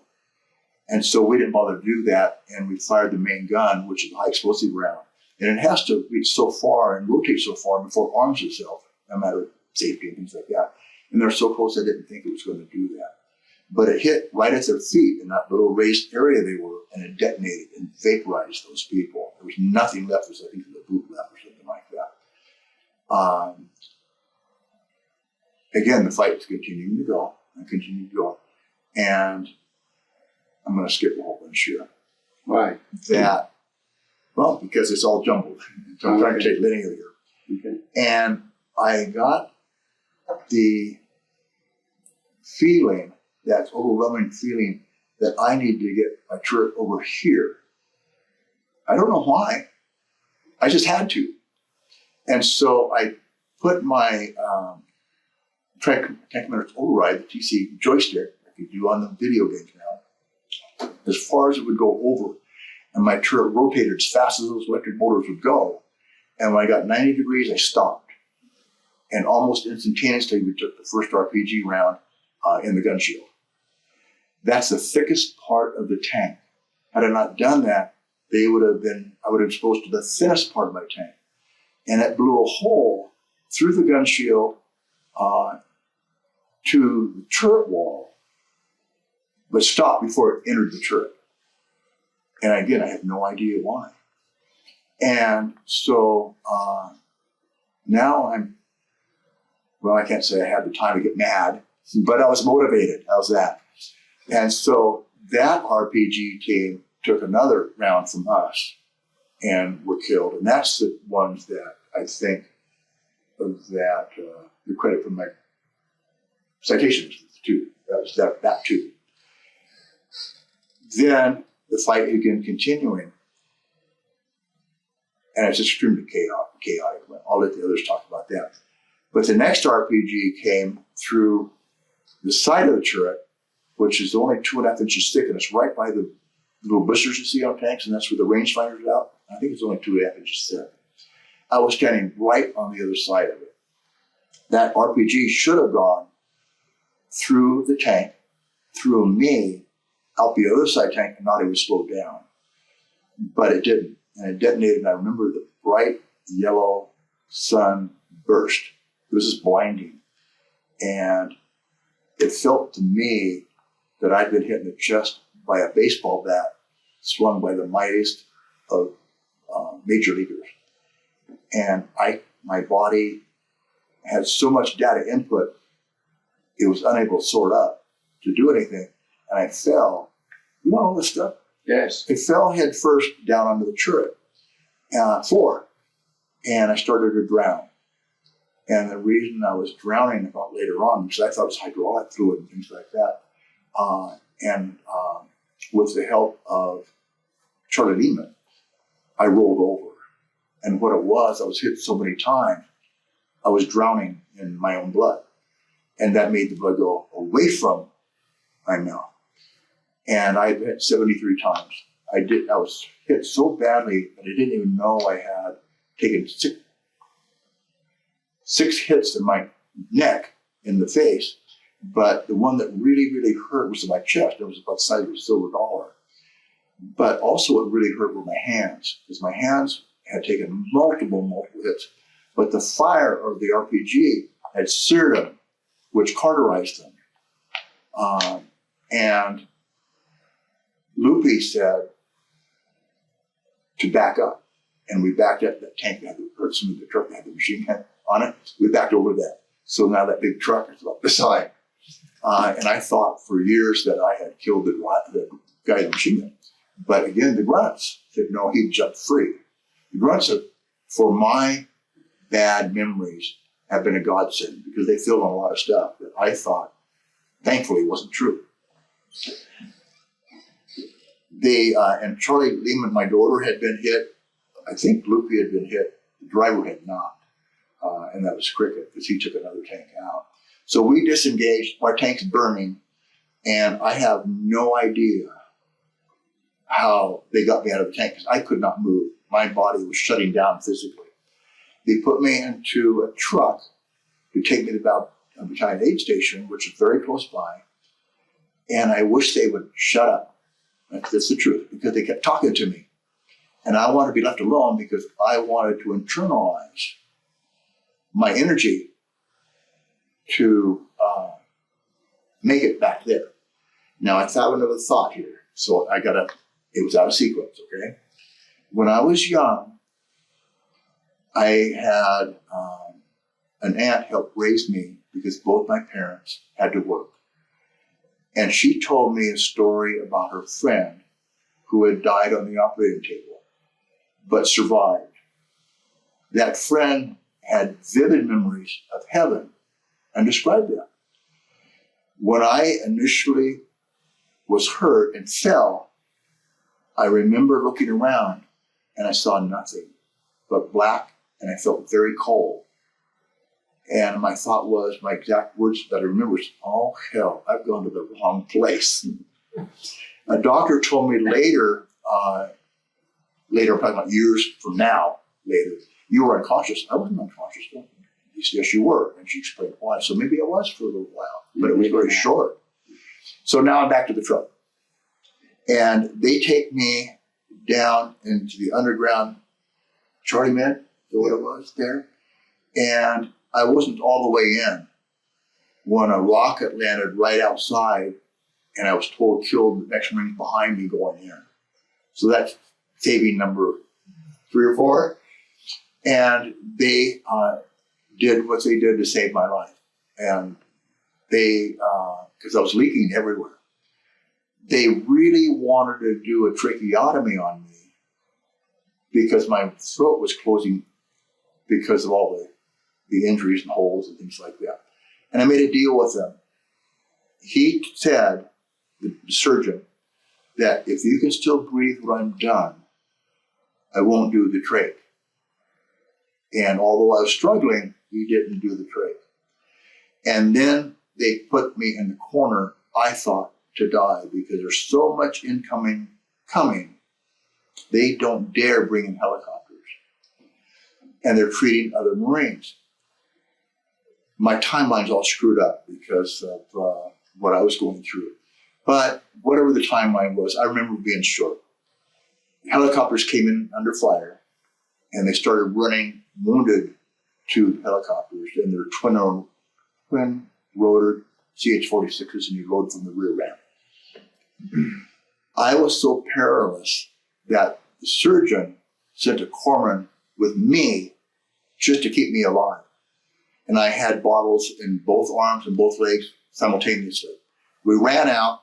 And so we didn't bother to do that, and we fired the main gun, which is a high explosive round. And it has to reach so far and rotate so far before it arms itself, no matter safety and things like that. And they're so close, I didn't think it was going to do that. But it hit right at their feet in that little raised area they were, and it detonated and vaporized those people. There was nothing left. There was, I think, the boot left or something like that. Again, the fight was continuing to go and continuing to go. And I'm going to skip a whole bunch here. Why? Well, because it's all jumbled. So I'm trying to take linear here. Okay. And I got the feeling, that overwhelming feeling, that I need to get my turret over here. I don't know why. I just had to. And so I put my tank commander's override, the TC joystick, like you do on the video games now, as far as it would go over. And my turret rotated as fast as those electric motors would go. And when I got 90 degrees, I stopped. And almost instantaneously, we took the first RPG round in the gun shield. That's the thickest part of the tank. Had I not done that, I would have been exposed to the thinnest part of my tank. And it blew a hole through the gun shield to the turret wall, but stopped before it entered the turret. And again, I have no idea why. And so now I can't say I had the time to get mad, but I was motivated. How's that? And so that RPG team took another round from us and were killed. And that's the ones that I think that the credit for my citations too. That was that too. Then the fight again continuing, and it's extremely chaotic. I'll let the others talk about that. But the next RPG came through the side of the turret, which is only 2.5 inches thick, and it's right by the little blisters you see on tanks, and that's where the rangefinder's out. I think it's only 2.5 inches thick. I was standing right on the other side of it. That RPG should have gone through the tank, through me, out the other side tank, and not even slowed down. But it didn't, and it detonated, and I remember the bright yellow sun burst. It was just blinding. And it felt to me that I'd been hit in the chest by a baseball bat swung by the mightiest of major leaguers. And my body had so much data input, it was unable to sort up to do anything. And I fell. You want all this stuff? Yes. I fell head first down onto the turret floor, and I started to drown. And the reason I was drowning about later on, because I thought it was hydraulic fluid and things like that, with the help of Charlie Lehman, I rolled over. And what it was, I was hit so many times, I was drowning in my own blood. And that made the blood go away from my mouth. And I hit 73 times. I was hit so badly that I didn't even know I had taken six hits to my neck in the face, but the one that really, really hurt was in my chest. It was about the size of a silver dollar. But also what really hurt were my hands, because my hands had taken multiple hits. But the fire of the RPG had seared them, which cauterized them. And Loopy said to back up. And we backed up that tank that had the truck that had the machine gun on it. We backed over that. So now that big truck is about this high. And I thought for years that I had killed the guy in the machine gun. But again, the grunts said, no, he jumped free. The grunts, for my bad memories, have been a godsend because they filled in a lot of stuff that I thought, thankfully, wasn't true. And Charlie Lehman, my daughter, had been hit. I think Loopy had been hit. The driver had not. And that was Cricket because he took another tank out. So we disengaged. Our tank's burning. And I have no idea how they got me out of the tank because I could not move. My body was shutting down physically. They put me into a truck to take me to a battalion aid station, which is very close by. And I wish they would shut up. That's the truth, because they kept talking to me. And I wanted to be left alone because I wanted to internalize my energy to make it back there. Now, I thought another thought here. So it was out of sequence, okay? When I was young, I had an aunt help raise me because both my parents had to work. And she told me a story about her friend who had died on the operating table, but survived. That friend had vivid memories of heaven and described that. When I initially was hurt and fell, I remember looking around and I saw nothing but black, and I felt very cold. And my thought was, my exact words that I remember was, oh hell, I've gone to the wrong place. A doctor told me later, probably about years from now, later, you were unconscious. I wasn't unconscious. He said, yes, you were. And she explained why. So maybe I was for a little while, but it was very short. So now I'm back to the truck. And they take me down into the underground Charlie Med, what it was there. And I wasn't all the way in when a rocket landed right outside, and I was told killed the next Marine behind me going in. So that's saving number 3 or 4. And they did what they did to save my life. And they, because I was leaking everywhere, they really wanted to do a tracheotomy on me because my throat was closing because of all the injuries and holes and things like that. And I made a deal with them. He said, the surgeon, that if you can still breathe when I'm done, I won't do the trach. And although I was struggling, he didn't do the trach. And then they put me in the corner, I thought, to die because there's so much incoming coming. They don't dare bring in helicopters. And they're treating other Marines. My timeline's all screwed up because of what I was going through. But whatever the timeline was, I remember being short. Helicopters came in under fire, and they started running wounded to helicopters, and they're twin-rotored CH-46s, and you load from the rear ramp. I was so perilous that the surgeon sent a corpsman with me just to keep me alive. And I had bottles in both arms and both legs simultaneously. We ran out,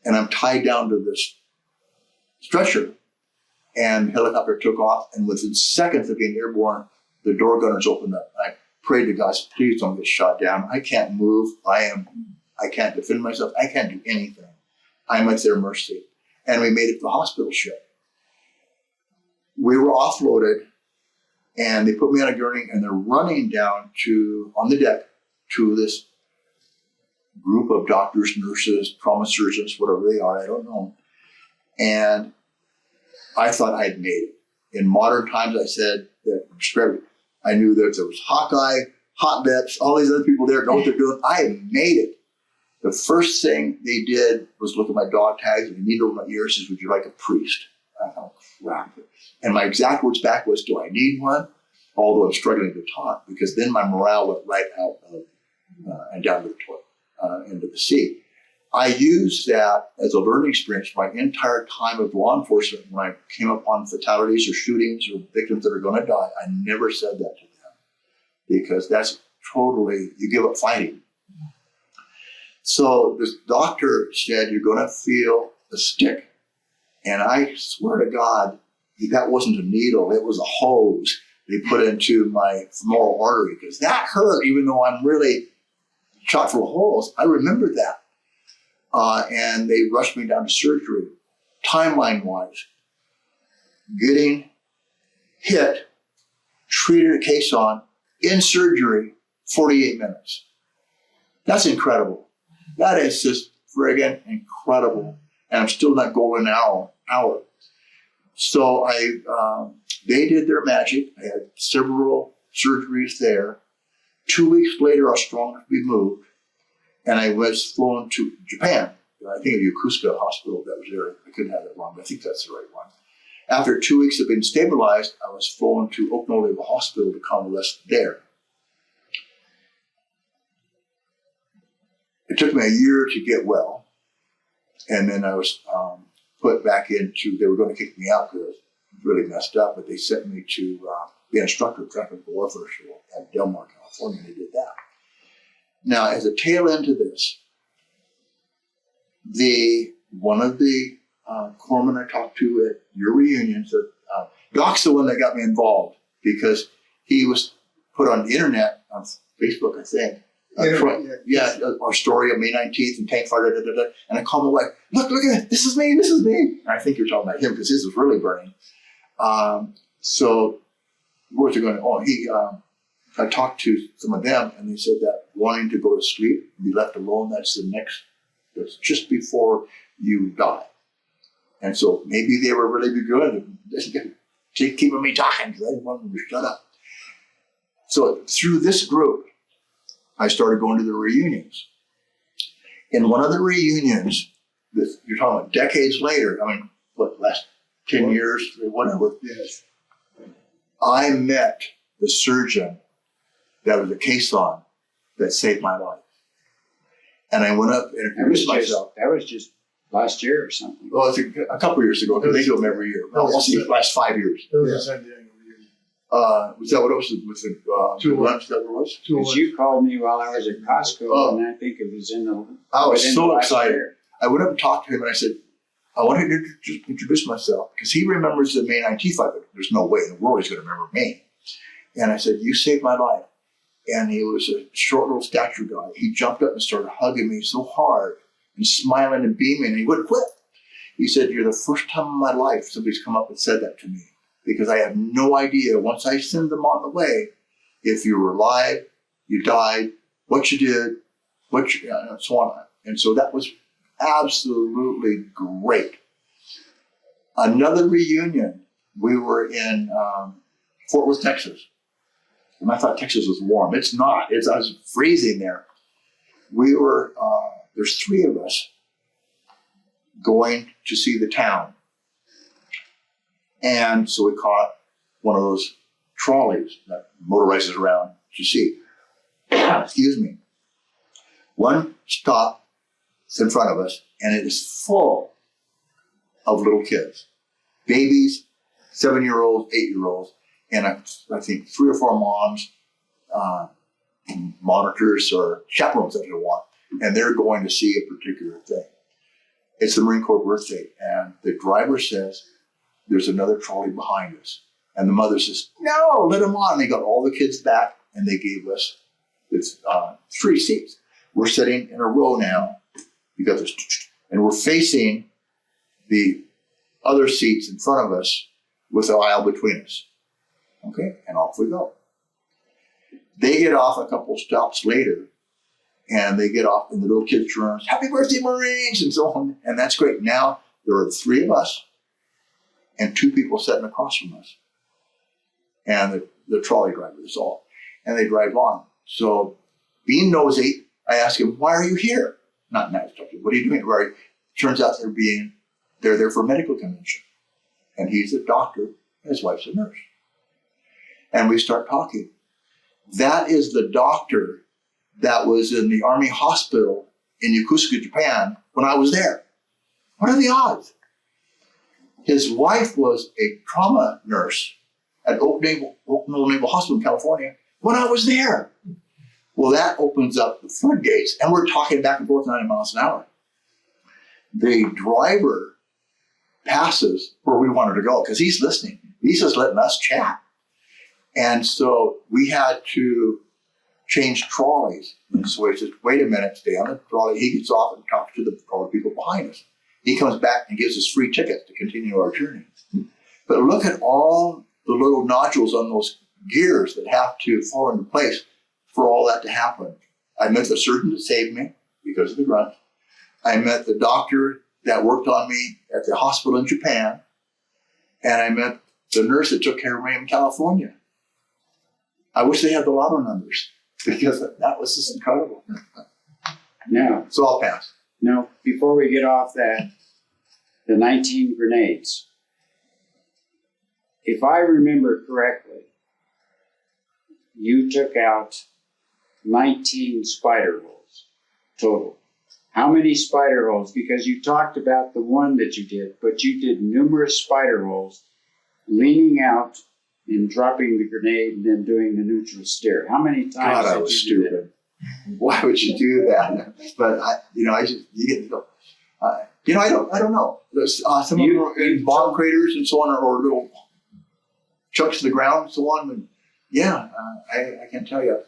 and I'm tied down to this stretcher, and the helicopter took off, and within seconds of being airborne, the door gunners opened up. I prayed to God, please don't get shot down. I can't move. I can't defend myself. I can't do anything. I'm at their mercy. And we made it to the hospital ship. We were offloaded, and they put me on a gurney, and they're running down on the deck to this group of doctors, nurses, trauma surgeons, whatever they are, I don't know. And I thought I'd made it. In modern times, I said that I knew that there was Hawkeye, Hot Lips, all these other people there know what they're doing. I made it. The first thing they did was look at my dog tags and needle over my ears and says, "Would you like a priest?" I thought, crap. And my exact words back was, "Do I need one?" Although I'm struggling to talk, because then my morale went right out of and down to the toilet, into the sea. I used that as a learning experience my entire time of law enforcement. When I came upon fatalities or shootings or victims that are going to die, I never said that to them, because that's totally, you give up fighting. So this doctor said, "You're going to feel the stick." And I swear to God, that wasn't a needle, it was a hose they put into my femoral artery, because that hurt, even though I'm really shot full of holes. I remembered that. And they rushed me down to surgery. Timeline-wise, getting hit, treated a case on, in surgery, 48 minutes. That's incredible. That is just friggin' incredible. And I'm still not going an hour. So they did their magic. I had several surgeries there. 2 weeks later, I was strong enough to be moved, and I was flown to Japan. I think of Yokosuka Hospital that was there. I couldn't have that wrong, but I think that's the right one. After 2 weeks of being stabilized, I was flown to Okinawa Hospital to convalesce there. It took me a year to get well, and then I was put back into, they were going to kick me out because I was really messed up, but they sent me to be an instructor of traffic warfare school at Del Mar, California, and they did that. Now, as a tail end to this, one of the corpsmen I talked to at your reunion said, Doc's the one that got me involved, because he was put on the internet, on Facebook, I think. Our story of May 19th and tank fire, and I called my wife, look at it, this is me. And I think you're talking about him, because his is really burning. So where's it going? I talked to some of them, and they said that wanting to go to sleep and be left alone, that's that's just before you die. And so maybe they were really good to keeping me talking, because I didn't want them to shut up. So through this group, I started going to the reunions. In one of the reunions, you're talking about decades later, last 10 years, or whatever, Yes. I met the surgeon that was a caisson that saved my life. And I went up and introduced myself. That was just last year or something. Well, it's a couple of years ago, because they do them every year. Well, the last 5 years. It was a San Diego reunion. Was that what it was? With the lunch that it was? Because you called me while I was at Costco, and I think it was in the. I was within so the last excited. year. I went up and talked to him, and I said, I wanted to introduce myself, because he remembers the May 19th fight, but there's no way in the world he's going to remember me. And I said, you saved my life. And he was a short little stature guy. He jumped up and started hugging me so hard and smiling and beaming, and he wouldn't quit. He said, you're the first time in my life somebody's come up and said that to me, because I have no idea, once I send them on the way, if you were alive, you died, what you did, and so on. And so that was absolutely great. Another reunion, we were in Fort Worth, Texas. And I thought Texas was warm. It's not. I was freezing there. We were, there's 3 of us going to see the town. And so we caught one of those trolleys that motorizes around to see. Excuse me. One stop in front of us, and it is full of little kids, babies, 7-year-olds, 8-year-olds, and I think 3 or 4 moms, monitors or chaperones that they want, and they're going to see a particular thing. It's the Marine Corps birthday, and the driver says, there's another trolley behind us. And the mother says, no, let them on. And they got all the kids back, and they gave us 3 seats. We're sitting in a row now, because and we're facing the other seats in front of us with the aisle between us. Okay, and off we go. They get off a couple stops later, and they get off in the little kids' rooms, happy birthday, Marines, and so on. And that's great. Now there are 3 of us and 2 people sitting across from us. and the trolley driver is all. And they drive on. So being nosy, I ask him, why are you here? Not nice talking. What are you doing? Right. Turns out they're there for a medical convention. And he's a doctor, and his wife's a nurse. And we start talking. That is the doctor that was in the Army hospital in Yokosuka, Japan, when I was there. What are the odds? His wife was a trauma nurse at Oak Naval Hospital in California when I was there. Well, that opens up the floodgates, and we're talking back and forth 90 miles an hour. The driver passes where we wanted to go because he's listening. He's just letting us chat. And so we had to change trolleys. And so he says, wait a minute, stay on the trolley. He gets off and talks to the people behind us. He comes back and gives us free tickets to continue our journey. But look at all the little nodules on those gears that have to fall into place for all that to happen. I met the surgeon that saved me because of the grunt. I met the doctor that worked on me at the hospital in Japan. And I met the nurse that took care of me in California. I wish they had the lotto numbers because that was just incredible. Now, So I'll pass. now, before we get off that, the 19 grenades. If I remember correctly, you took out 19 spider holes total. How many spider holes? Because you talked about the one that you did, but you did numerous spider holes, leaning out and dropping the grenade and then doing the neutral steer. How many times God, I did was you do that? stupid. Why would you do that? But I don't know. There's, some of them are in bomb craters and so on, or little chunks of the ground and so on. And yeah, I can tell you.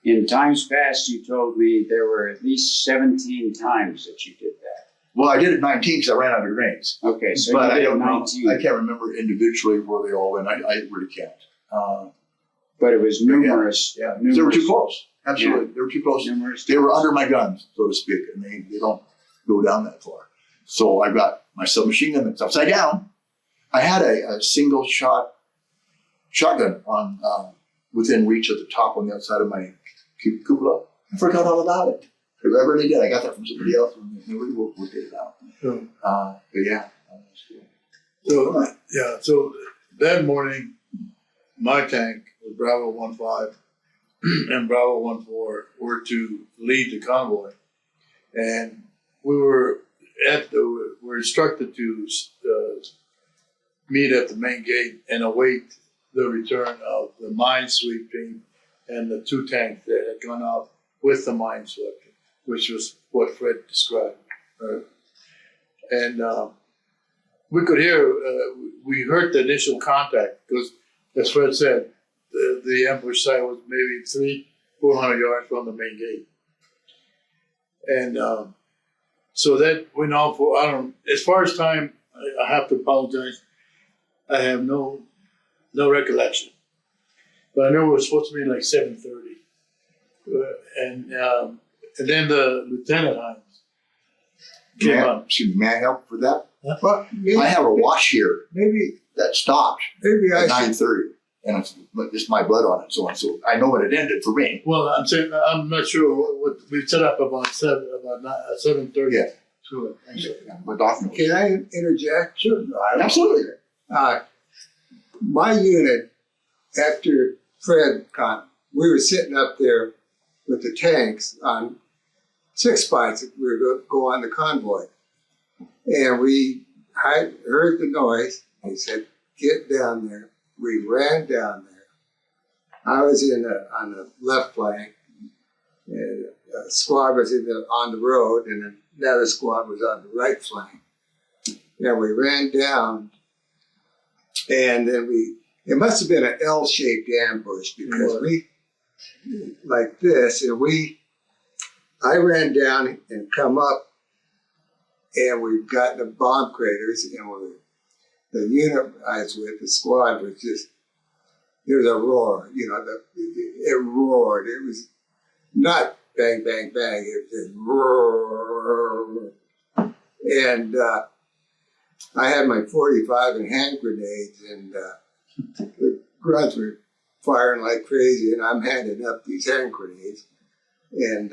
In times past, you told me there were at least 17 times that you did that. Well, I did it 19 because I ran out of grenades. Okay, so But you I did don't 19. know. I can't remember individually where they all went. I really can't. But it was numerous. Yeah, numerous, they were too close. Absolutely, they were too close. Numerous They were times. under my guns, so to speak, and they don't go down that far. So I got my submachine gun that's upside down. I had a single shot shotgun on within reach at the top on the outside of my cupola. I forgot all about it. I really did. I got that from somebody else and they really worked it out. But yeah. So that morning, my tank, with Bravo 15 and Bravo 14, were to lead the convoy. And we were instructed to meet at the main gate and await the return of the minesweeping and the two tanks that had gone out with the minesweeping, which was what Fred described. And we could hear, we heard the initial contact because, as Fred said, the ambush site was maybe 400 yards from the main gate. And so that went on for, as far as time, I have to apologize. I have no recollection. But I know it was supposed to be like 7:30. And then the Lieutenant Hines came up. May I help with that? Well, I have a wash here maybe that stopped maybe I at should 9:30, and it's my blood on it, so on. So I know what it ended for me. Well, I'm saying I'm not sure what we set up about 7:30. Yeah. Sure. My document. Can I interject? Sure. Absolutely. My unit, after Fred we were sitting up there with the tanks on 6 spots. We were going to go on the convoy. And I heard the noise. He said, get down there. We ran down there. I was on the left flank. And a squad was on the road, and another squad was on the right flank. And we ran down, and then it must have been an L-shaped ambush because like this, and I ran down and come up, and we got in the bomb craters, and the unit I was with, the squad was just, there was a roar, it roared. It was not bang, bang, bang, it was just roar. And I had my 45 and hand grenades, and the grunts were firing like crazy, and I'm handing up these hand grenades, and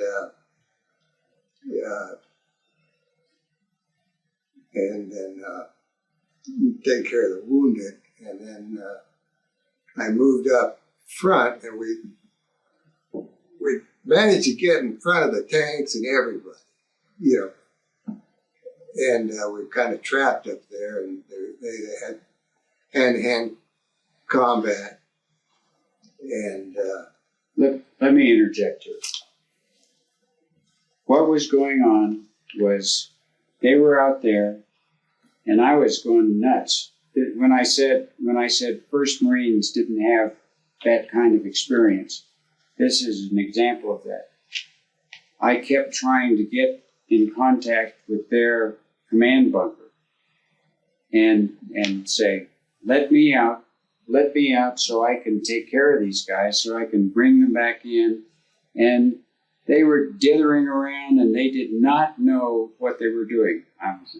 then take care of the wounded, and then I moved up front, and we managed to get in front of the tanks and everybody, and we kind of trapped up there, and they had hand-to-hand combat, and Let me interject here. What was going on was they were out there, and I was going nuts. When I said First Marines didn't have that kind of experience, this is an example of that. I kept trying to get in contact with their command bunker and say, let me out so I can take care of these guys, so I can bring them back in. And they were dithering around, and they did not know what they were doing.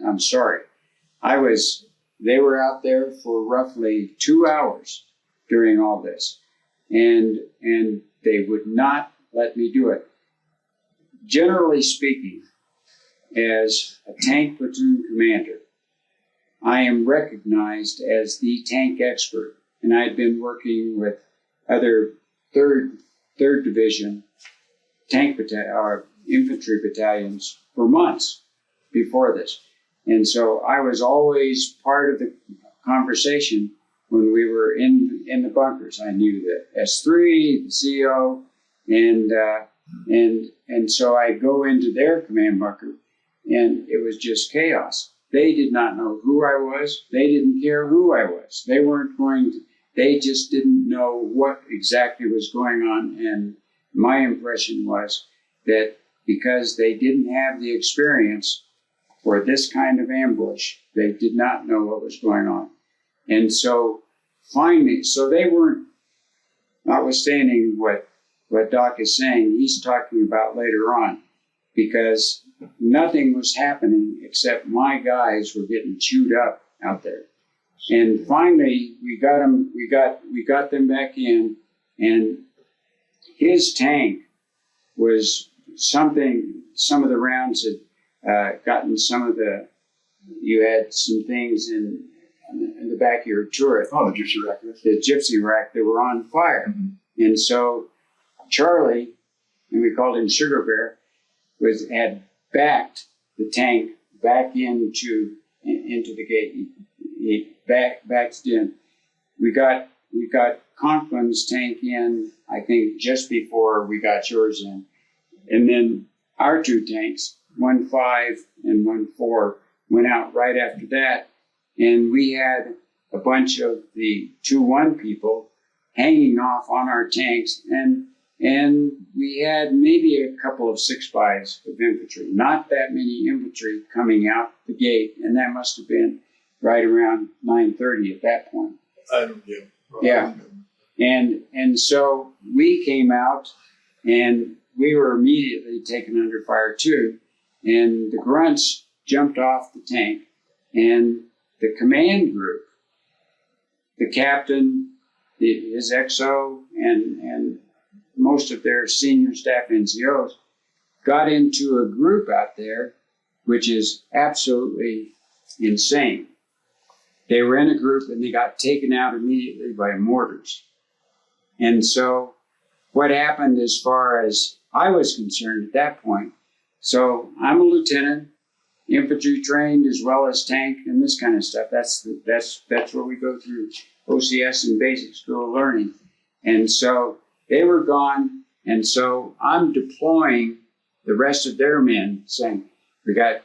I'm sorry. They were out there for roughly 2 hours during all this, and they would not let me do it. Generally speaking, as a tank platoon commander, I am recognized as the tank expert, and I'd been working with other third division infantry battalions for months before this. And so I was always part of the conversation when we were in the bunkers. I knew the S3, the CO, and so I go into their command bunker, and it was just chaos. They did not know who I was. They didn't care who I was. They just didn't know what exactly was going on. And my impression was that because they didn't have the experience for this kind of ambush, they did not know what was going on. And so finally, they weren't, notwithstanding what Doc is saying, he's talking about later on, because nothing was happening except my guys were getting chewed up out there. And finally, we got them back in, and his tank was some of the rounds had gotten you had some things in the back of your turret. Oh, the gypsy rack. The gypsy rack that were on fire. Mm-hmm. And so Charlie, and we called him Sugar Bear, had backed the tank back into the gate. He backed in. We got Conklin's tank in, I think, just before we got yours in. And then our two tanks, 1-5 and 1-4, went out right after that. And we had a bunch of the 2-1 people hanging off on our tanks, and we had maybe a couple of 6-5s of infantry, not that many infantry coming out the gate, and that must have been right around 9:30 at that point. I don't know. Yeah. And so we came out, and we were immediately taken under fire too, and the grunts jumped off the tank, and the command group, the captain, his XO, and most of their senior staff NCOs got into a group out there, which is absolutely insane. They were in a group, and they got taken out immediately by mortars. And so what happened as far as I was concerned at that point, so I'm a lieutenant, infantry trained as well as tank and this kind of stuff. That's what we go through OCS and basic school learning. And so they were gone, and so I'm deploying the rest of their men, saying, we got,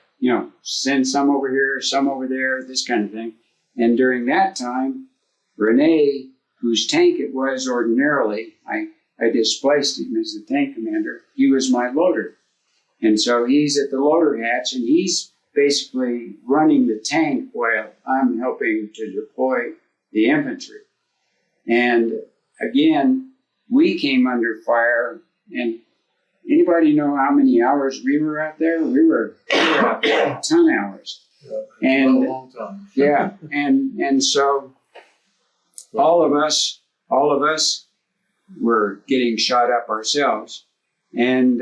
send some over here, some over there, this kind of thing. And during that time, Renee, whose tank it was ordinarily, I displaced him as the tank commander. He was my loader. And so he's at the loader hatch, and he's basically running the tank while I'm helping to deploy the infantry. And again, we came under fire, and anybody know how many hours we were out there? We were out there a ton of hours. And a long time. yeah, and so all of us were getting shot up ourselves, and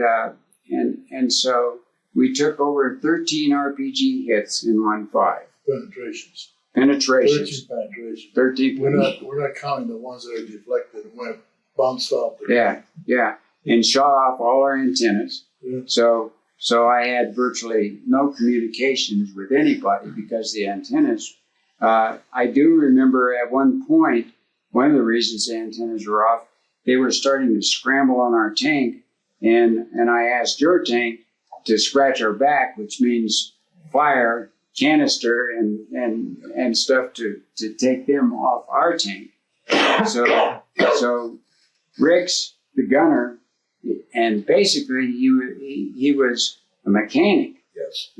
so we took over 13 RPG hits in 1-5. Penetrations. Penetrations. 13 penetrations. 13. We're not counting the ones that are deflected and went bounced off. Yeah, and shot off all our antennas. Yeah. So I had virtually no communications with anybody because the antennas. I do remember at one point, one of the reasons the antennas were off, they were starting to scramble on our tank, and I asked your tank to scratch our back, which means fire, canister, and stuff to take them off our tank. So Rick's the gunner, and basically he was a mechanic. Yes.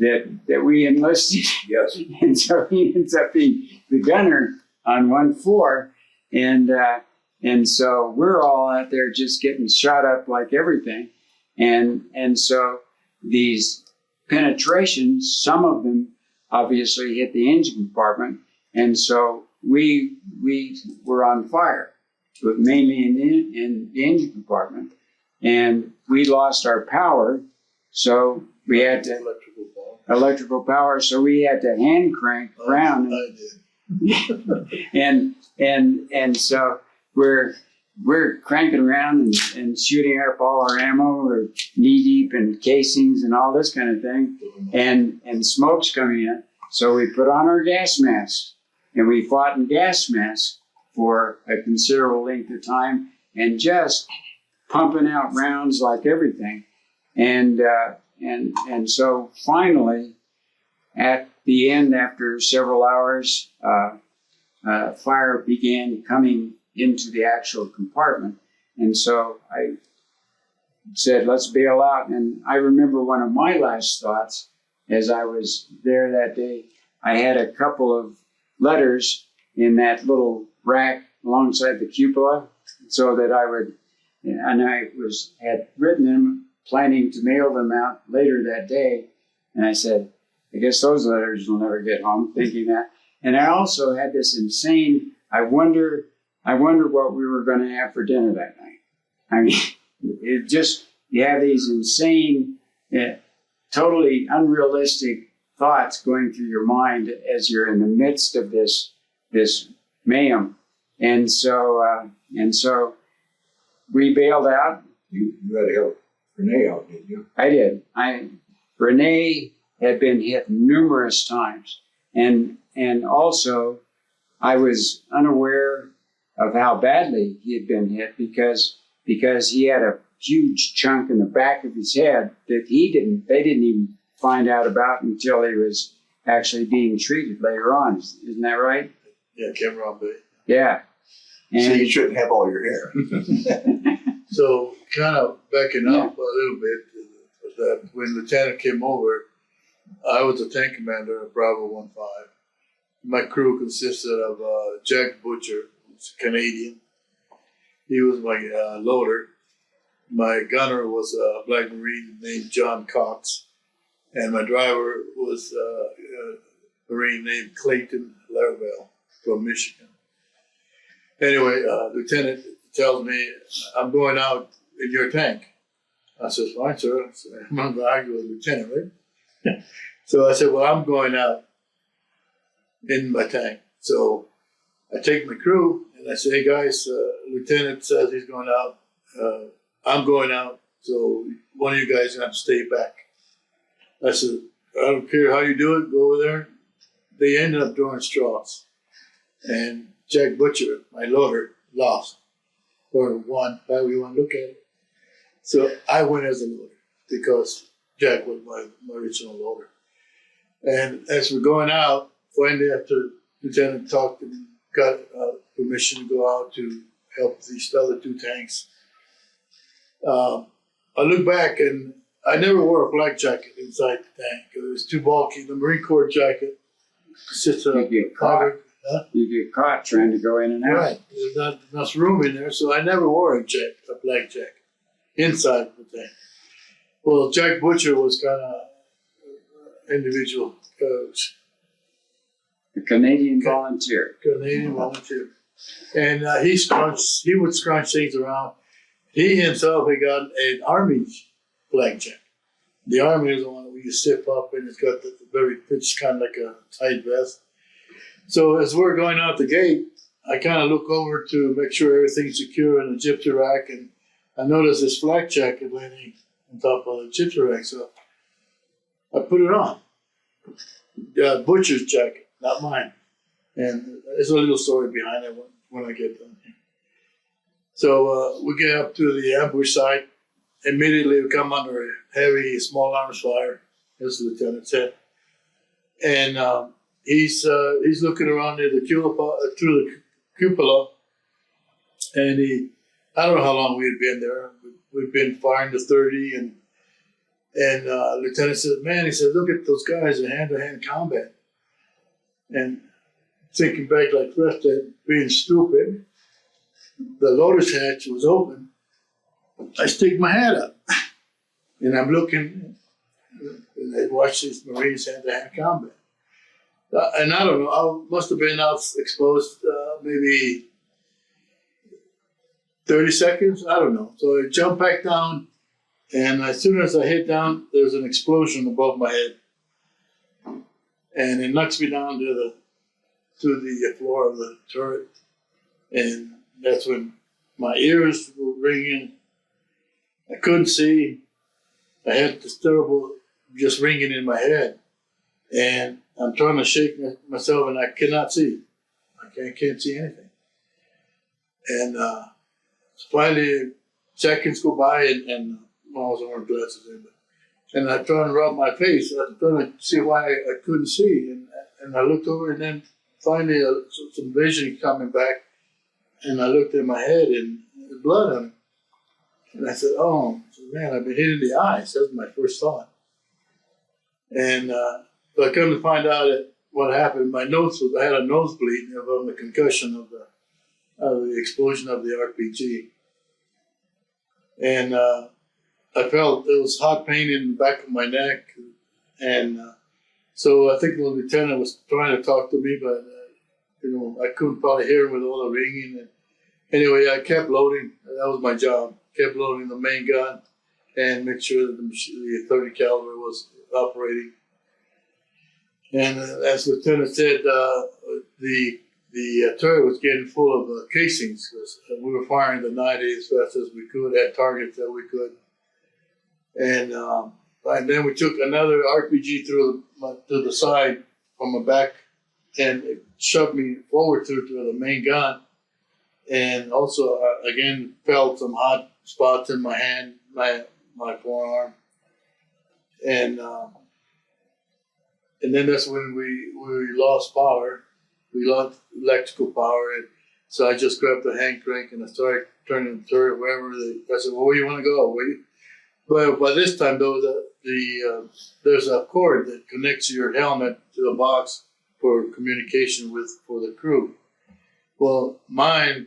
That we enlisted. Yes. And so he ends up being the gunner on 1-4, and so we're all out there just getting shot up like everything, and so these penetrations, some of them obviously hit the engine compartment, and so we were on fire, but mainly in the engine compartment, and we lost our power, so we had to electrical power, so we had to hand crank around. And so we're cranking around and shooting up all our ammo. We're knee deep in casings and all this kind of thing, and smoke's coming in. So we put on our gas masks, and we fought in gas masks for a considerable length of time, and just pumping out rounds like everything, and so finally, at the end, after several hours, fire began coming into the actual compartment. And so I said, let's bail out. And I remember one of my last thoughts as I was there that day, I had a couple of letters in that little rack alongside the cupola so that I would, and I had written them, planning to mail them out later that day. And I said, I guess those letters will never get home, thinking that. And I also had this insane, I wonder what we were going to have for dinner that night. I mean, it just, you have these insane, totally unrealistic thoughts going through your mind as you're in the midst of this mayhem. And so we bailed out. You had to help Renee out, didn't you? I did. Renee had been hit numerous times, and also I was unaware of how badly he had been hit because he had a huge chunk in the back of his head that they didn't even find out about until he was actually being treated later on. Isn't that right? Yeah, Cameron Bay. Yeah. So you shouldn't have all your hair. So kind of backing up a little bit, was that when Lieutenant came over, I was the tank commander of Bravo 1-5. My crew consisted of Jack Butcher, who's Canadian. He was my loader. My gunner was a Black Marine named John Cox. And my driver was a Marine named Clayton Larabelle from Michigan. Anyway, Lieutenant tells me, I'm going out in your tank. I said, fine, sir. I'm not going to argue with the lieutenant, right? So I said, well, I'm going out in my tank. So I take my crew and I say, hey guys, lieutenant says he's going out. I'm going out. So one of you guys have to stay back. I said, I don't care how you do it, go over there. They ended up drawing straws. And Jack Butcher, my loader, lost. Or won, however you want to look at it. So I went as a loader because Jack was my original loader. And as we're going out, finally after Lieutenant talked and got permission to go out to help these other two tanks, I look back and I never wore a flak jacket inside the tank. It was too bulky. The Marine Corps jacket sits on You get caught trying to go in and out. Right. There's not enough room in there, so I never wore a black jacket inside the tank. Well, Jack Butcher was kind of individual A Canadian volunteer. Canadian volunteer. And he would scrunch things around. He himself had got an Army flag check. The Army is the one that we zip up, and it's got the very, it's kind of like a tight vest. So as we're going out the gate, I kind of look over to make sure everything's secure in the gypsy rack, and I noticed this flak jacket laying on top of the gypsy rack, so I put it on. Butcher's jacket, not mine. And there's a little story behind it when I get done here. So we get up to the ambush site. Immediately we come under a heavy small arms fire, as the lieutenant said. And he's looking around near the through the cupola, and I don't know how long we had been there. We'd been firing to 30, and Lieutenant said, "Man," he said, "look at those guys in hand-to-hand combat." And thinking back like rest that being stupid, the loader's hatch was open. I stick my head up, and I'm looking, and I watch these Marines hand-to-hand combat. And I don't know, I must have been out exposed maybe 30 seconds, I don't know. So I jump back down, and as soon as I hit down, there's an explosion above my head. And it knocks me down to the floor of the turret. And that's when my ears were ringing. I couldn't see. I had this terrible just ringing in my head. And I'm trying to shake myself, and I cannot see. I can't see anything. And finally, seconds go by, and I wasn't wearing glasses in, and I try and rub my face. I'm trying to see why I couldn't see. And I looked over, and then finally some vision coming back, and I looked at my head, and there's blood on it. And I said, "Oh, man, I've been hit in the eyes." That was my first thought. And but I come to find out that what happened, I had a nosebleed from the concussion of the explosion of the RPG. And I felt there was hot pain in the back of my neck. And so I think the lieutenant was trying to talk to me, but I couldn't probably hear him with all the ringing. And anyway, I kept loading. That was my job. Kept loading the main gun and make sure that the 30 caliber was operating. And as the lieutenant said, the turret was getting full of casings because we were firing the 90 as fast as we could at targets that we could. And then we took another RPG to the side from my back, and it shoved me forward to the main gun. And also, again, felt some hot spots in my hand, my forearm. And then that's when we lost power. We lost electrical power. And so I just grabbed the hand crank and I started turning the turret wherever. I said, "Well, where do you want to go?" But by this time, though, there's a cord that connects your helmet to the box for communication for the crew. Well, the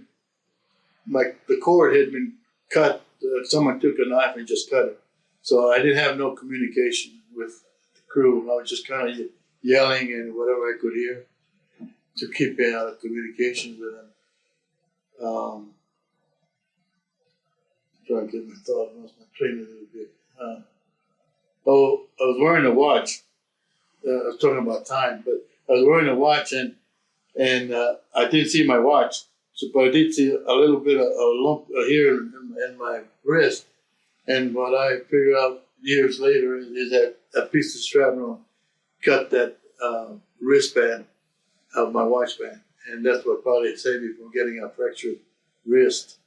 cord had been cut. Someone took a knife and just cut it. So I didn't have no communication with the crew. I was just kind of yelling and whatever I could hear to keep communication with them. Trying to get my thought, I lost my train a little bit. I was wearing a watch. I was talking about time, but I was wearing a watch and I didn't see my watch. So, but I did see a little bit of a lump here in my wrist. And what I figured out years later is that a piece of shrapnel cut that wristband of my watch band. And that's what probably saved me from getting a fractured wrist.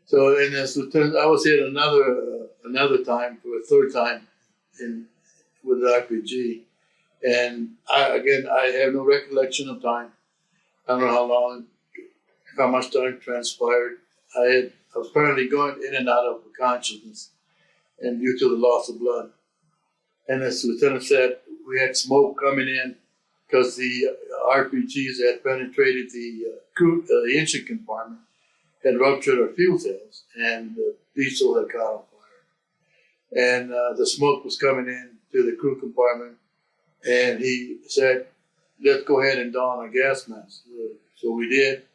So, and as lieutenant, I was hit another time, for a third time with the RPG. And I have no recollection of time. I don't know how much time transpired. I had apparently gone in and out of consciousness, and due to the loss of blood. And as the lieutenant said, we had smoke coming in because the RPGs had penetrated the engine compartment, had ruptured our fuel cells, and the diesel had caught on fire. And the smoke was coming in to the crew compartment, and he said, "Let's go ahead and don a gas mask." So we did,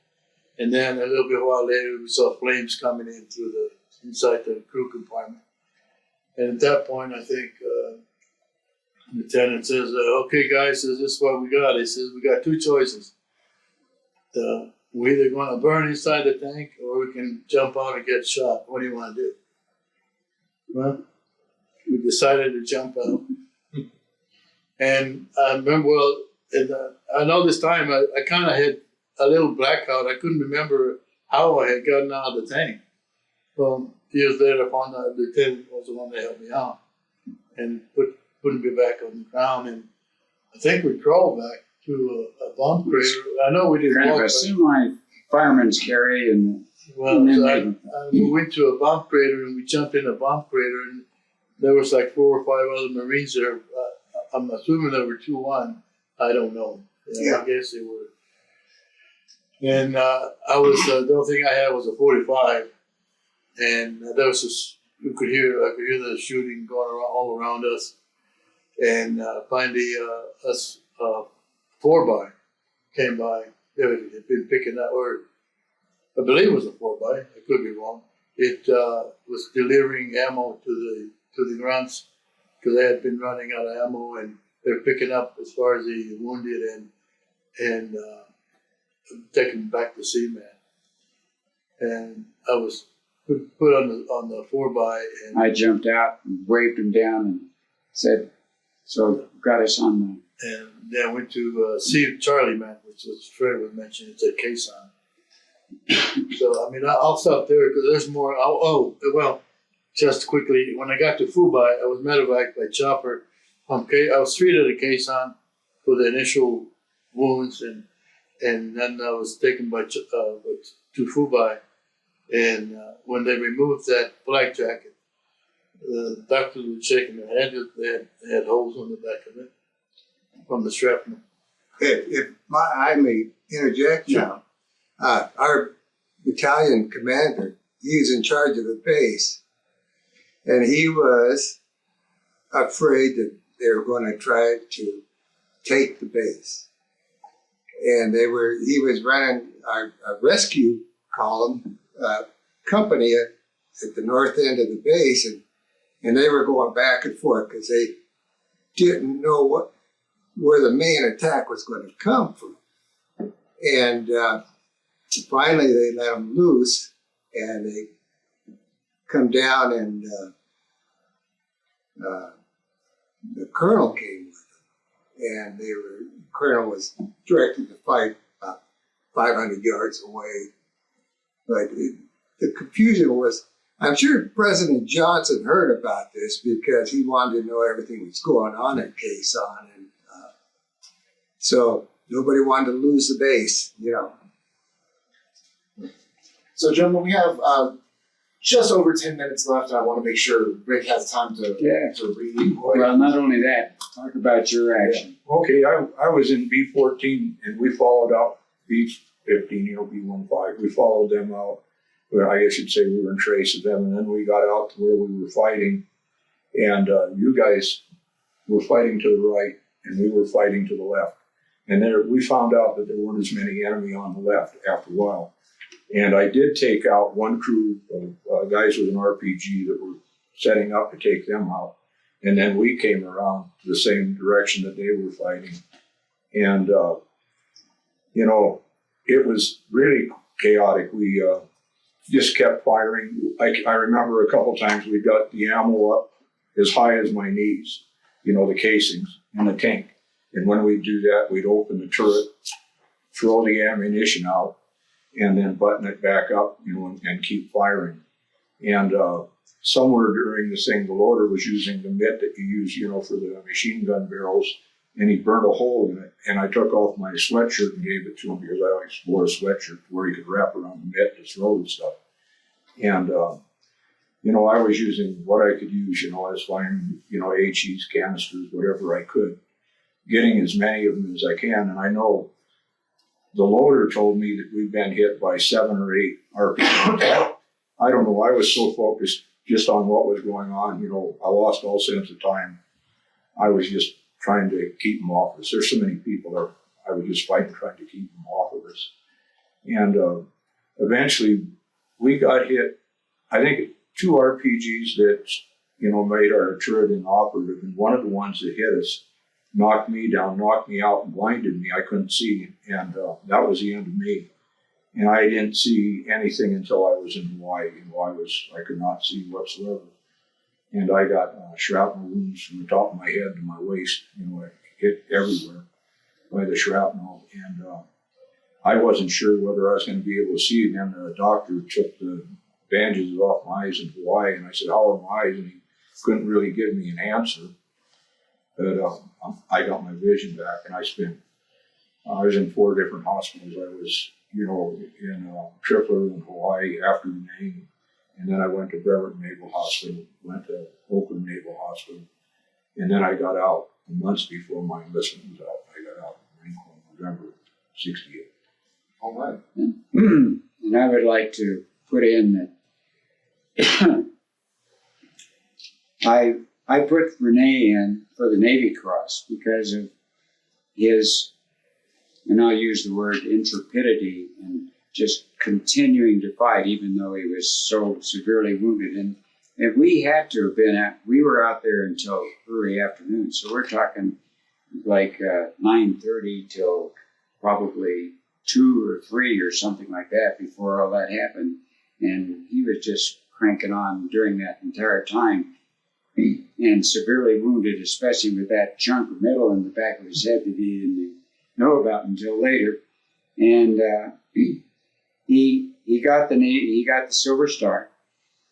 And then a little bit while later, we saw flames coming in through inside the crew compartment. And at that point, I think the lieutenant says, "Okay, guys, this is what we got." He says, "We got two choices. We're either going to burn inside the tank, or we can jump out and get shot. What do you want to do?" Well, we decided to jump out. And I remember, I know this time I kind of had a little blackout. I couldn't remember how I had gotten out of the tank. Well, years later, I found out the lieutenant was the one that helped me out and putting me back on the ground. And I think we crawled back to a bomb crater. I know we didn't Kind of walk, a semi-fireman's carry, and well, and then so we went to a bomb crater and we jumped in a bomb crater, and there was like 4 or 5 other Marines there. I'm assuming there were 2-1. I don't know. I guess they were. And I was the only thing I had was a 45, and there was this. I could hear the shooting going all around us, and finally a 4-by came by. They had been picking up, or I believe it was a 4-by. I could be wrong. It was delivering ammo to the grunts because they had been running out of ammo, and they're picking up as far as the wounded and taking them back to Seaman. And I was put on the 4-by, and I jumped out and waved him down and said, so got us on and then went to see Charlie Man, which was Fred was mentioning. It's at Quezon. So I mean, I'll stop there because there's more. Well, just quickly, when I got to Fubai, I was medevaced by chopper. I was treated at Quezon for the initial wounds, and then I was taken to Fubai. And when they removed that flak jacket, the doctors were shaking their head. They had holes on the back of it from the shrapnel. If I may interject now, our battalion commander, he was in charge of the base, and he was afraid that they were going to try to take the base. And he was running a rescue column company at the north end of the base, and they were going back and forth because they didn't know where the main attack was going to come from. And finally they let them loose, and they come down, and the colonel came with them, and the colonel was directed to fight about 500 yards away. But the confusion was, I'm sure President Johnson heard about this because he wanted to know everything that's going on at Quezon, and so nobody wanted to lose the base, So, gentlemen, we have just over 10 minutes left. I want to make sure Rick has time to read. Well, not only that, talk about your action. Okay, I was in B-14 and we followed out B-15, B-15. We followed them out. Well, I guess you'd say we were in trace of them, and then we got out to where we were fighting, and you guys were fighting to the right, and we were fighting to the left. And we found out that there weren't as many enemy on the left after a while. And I did take out one crew of guys with an RPG that were setting up to take them out. And then we came around to the same direction that they were fighting. And, it was really chaotic. We just kept firing. I remember a couple times we got the ammo up as high as my knees, the casings in the tank. And when we'd do that, we'd open the turret, throw the ammunition out, and then button it back up, and keep firing. And somewhere during this thing, the loader was using the mitt that you use, for the machine gun barrels, and he burned a hole in it. And I took off my sweatshirt and gave it to him because I always wore a sweatshirt where he could wrap around the mitt to throw and stuff. And, I was using what I could use, I was firing, HEs, canisters, whatever I could, getting as many of them as I can. And I know the loader told me that we'd been hit by 7 or 8 RPM. I don't know. I was so focused just on what was going on. I lost all sense of time. I was just trying to keep them off us. There's so many people there. I was just fighting, trying to keep them off of us. And eventually we got hit, I think 2 RPGs that, made our turret inoperative, and one of the ones that hit us knocked me down, knocked me out, and blinded me. I couldn't see, and that was the end of me. And I didn't see anything until I was in Hawaii. I could not see whatsoever. And I got shrapnel wounds from the top of my head to my waist, I hit everywhere by the shrapnel. And I wasn't sure whether I was going to be able to see again. The doctor took the bandages off my eyes in Hawaii, and I said, "How are my eyes?" And he couldn't really give me an answer. But I got my vision back, and I was in 4 different hospitals. I was, in Tripler in Hawaii after the Navy, and then I went to Brevet Naval Hospital, went to Oakland Naval Hospital, and then I got out months before my enlistment was out. I got out in November '68. All right. And I would like to put in that I put Renee in for the Navy Cross because of his, and I'll use the word intrepidity, and just continuing to fight even though he was so severely wounded. And we had to have been we were out there until early afternoon. So we're talking like 9:30 till probably 2 or 3 or something like that before all that happened. And he was just cranking on during that entire time, and severely wounded, especially with that chunk of metal in the back of his head that he didn't know about until later. And he got the Silver Star.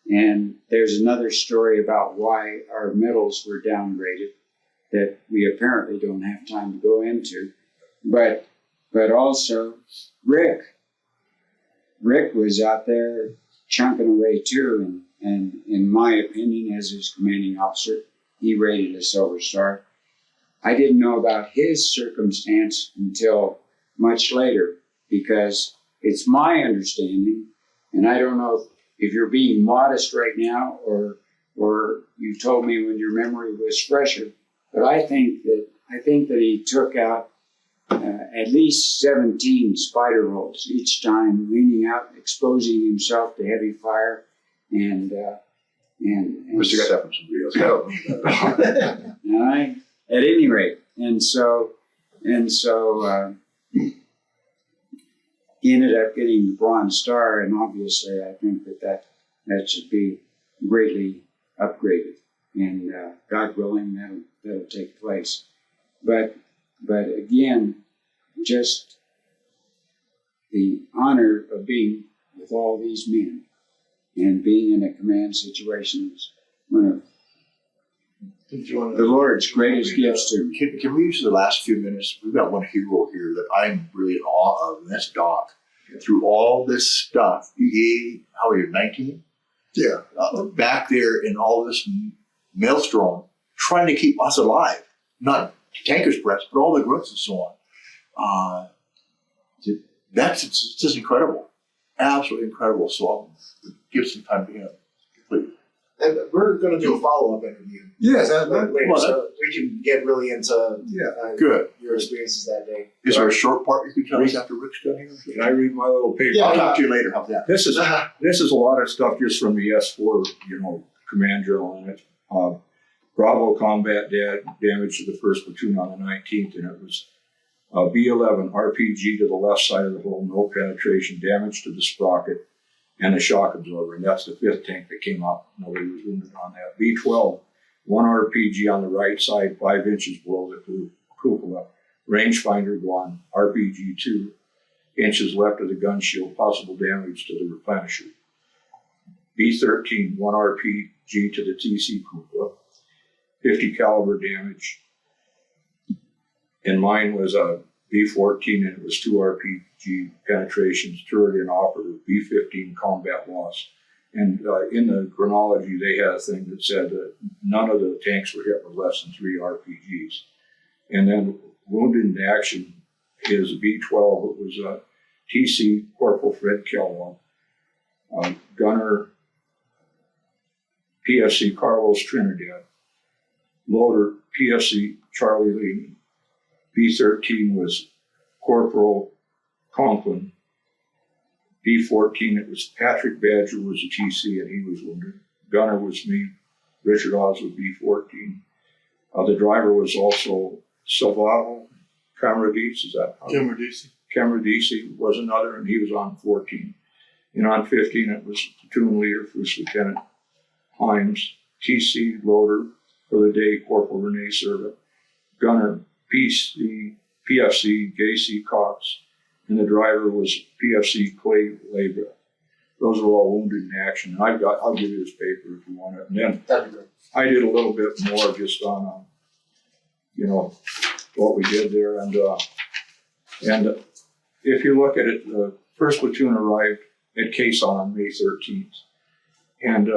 And there's another story about why our medals were downgraded that we apparently don't have time to go into. But also Rick was out there chunking away too, and in my opinion, as his commanding officer, he rated a Silver Star. I didn't know about his circumstance until much later, because it's my understanding, and I don't know if you're being modest right now or you told me when your memory was fresher, but I think that he took out at least 17 spider holes each time, leaning out, exposing himself to heavy fire, and Must have got that from somebody else. I don't know. all right. At any rate, and so he ended up getting the Bronze Star, and obviously I think that should be greatly upgraded, and God willing, that'll take place. But again, just the honor of being with all these men and being in a command situation is one of the Lord's greatest gifts to me. Can we use the last few minutes? We've got one hero here that I'm really in awe of, and that's Doc. Through all this stuff, how are you, 19? Yeah. Back there in all this maelstrom, trying to keep us alive. Not tanker's breaths, but all the growths and so on. That's just incredible. Absolutely incredible. So I'll give some time to him. Please. And we're going to do a follow-up interview Yes, later, so we can get really into Good. your experiences that day. Is there a short part you can tell us after Rick's done here? Can I read my little paper? Yeah. I'll talk to you later. How's that? This is a lot of stuff just from the S4, command journal, and it's Bravo combat damage to the 1st platoon on the 19th, and it was B-11 RPG to the left side of the hull, no penetration, damage to the sprocket and the shock absorber, and that's the 5th tank that came up. Nobody was wounded on that. B-12, 1 RPG on the right side, 5 inches below the cupola, rangefinder gone, RPG 2 inches left of the gun shield, possible damage to the replenisher. B-13, 1 RPG to the TC cupola, 50 caliber damage, and mine was a B-14, and it was 2 RPG penetrations, turret inoperative, B-15 combat loss. And in the chronology, they had a thing that said that none of the tanks were hit with less than 3 RPGs. And then wounded in action is a B-12. It was TC Corporal Fred Kellogg, gunner PFC Carlos Trinidad, loader PFC Charlie Lee. B-13 was Corporal Conklin, B-14, it was Patrick Badger was the TC, and he was wounded. Gunner was me, Richard Oswald, B-14. The driver was also Salvador Camarades, is that how? Camarades was another, and he was on 14. And on 15, it was platoon leader, First Lieutenant Himes, TC loader for the day, Corporal Rene Serva, gunner PFC J.C. Cox, and the driver was PFC Clay Labra. Those are all wounded in action. And I'll give you this paper if you want it. And then That'd be great. I did a little bit more just on, what we did there. And if you look at it, the first platoon arrived at Quezon on May 13th, and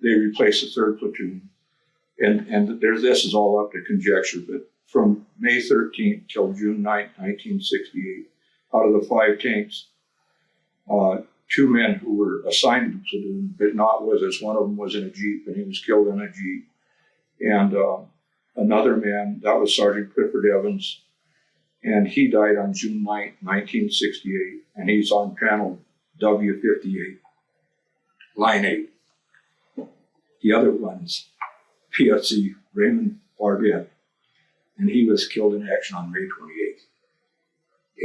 they replaced the third platoon. And this is all up to conjecture, but from May 13th till June 9th, 1968, out of the 5 tanks, 2 men who were assigned to the platoon, but not with us. One of them was in a Jeep, and he was killed in a Jeep. And another man, that was Sergeant Clifford Evans, and he died on June 9th, 1968, and he's on panel W58, line 8. The other one's PFC Raymond Bardette, and he was killed in action on May 28th.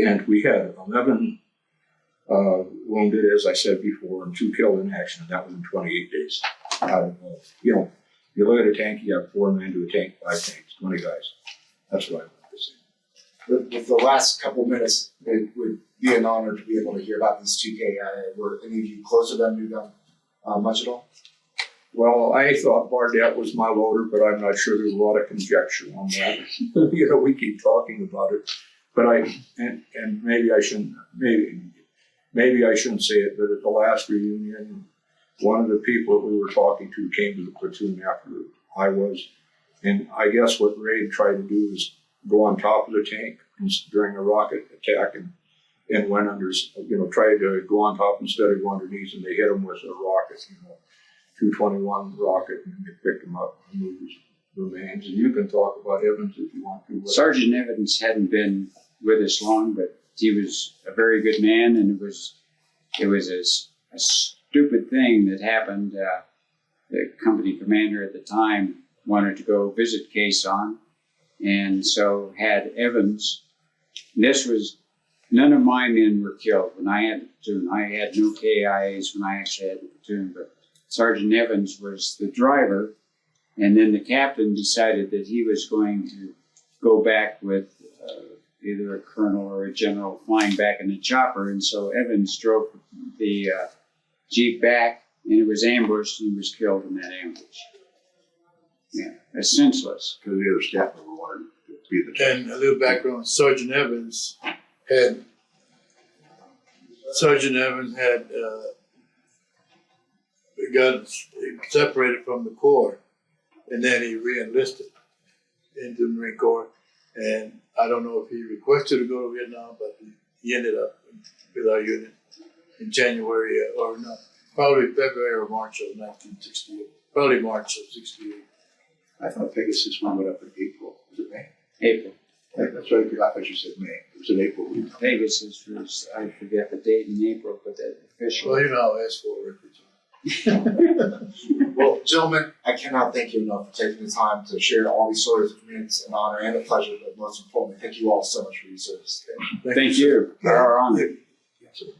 And we had 11 wounded, as I said before, and 2 killed in action, and that was in 28 days. You look at a tank, you have 4 men to a tank, 5 tanks, 20 guys. That's what I wanted to say. With the last couple minutes, it would be an honor to be able to hear about these 2 KIA. Were any of you close to them, knew them much at all? Well, I thought Bardette was my loader, but I'm not sure. There's a lot of conjecture on that. We keep talking about it, but and maybe I shouldn't say it, but at the last reunion, one of the people that we were talking to came to the platoon after I was, and I guess what Ray tried to do is go on top of the tank during a rocket attack and went under, tried to go on top instead of go underneath, and they hit him with a rocket, 221 rocket, and they picked him up and moved his remains. And you can talk about Evans if you want to. Sergeant Evans hadn't been with us long, but he was a very good man, and it was a stupid thing that happened. The company commander at the time wanted to go visit Quezon, and so had Evans. None of my men were killed when I had the platoon. I had no KIAs when I actually had the platoon, but Sergeant Evans was the driver, and then the captain decided that he was going to go back with either a colonel or a general flying back in the chopper, and so Evans drove the Jeep back, and it was ambushed, and he was killed in that ambush. Yeah, it's senseless. Because the other staff member wanted to be the tank. And a little background, Sergeant Evans had got separated from the Corps, and then he re-enlisted into the Marine Corps. And I don't know if he requested to go to Vietnam, but he ended up with our unit in January, or not, probably February or March of 1968. Probably March of 68. I thought Pegasus one went up in April. Was it May? April. That's right. I thought you said May. It was in April. Pegasus was, I forget the date in April, but that official. Well, I'll ask for a record. Well, gentlemen, I cannot thank you enough for taking the time to share all these stories with me. It's an honor and a pleasure, but most importantly, thank you all so much for your service today. Thank you. Our honor. Yes, sir.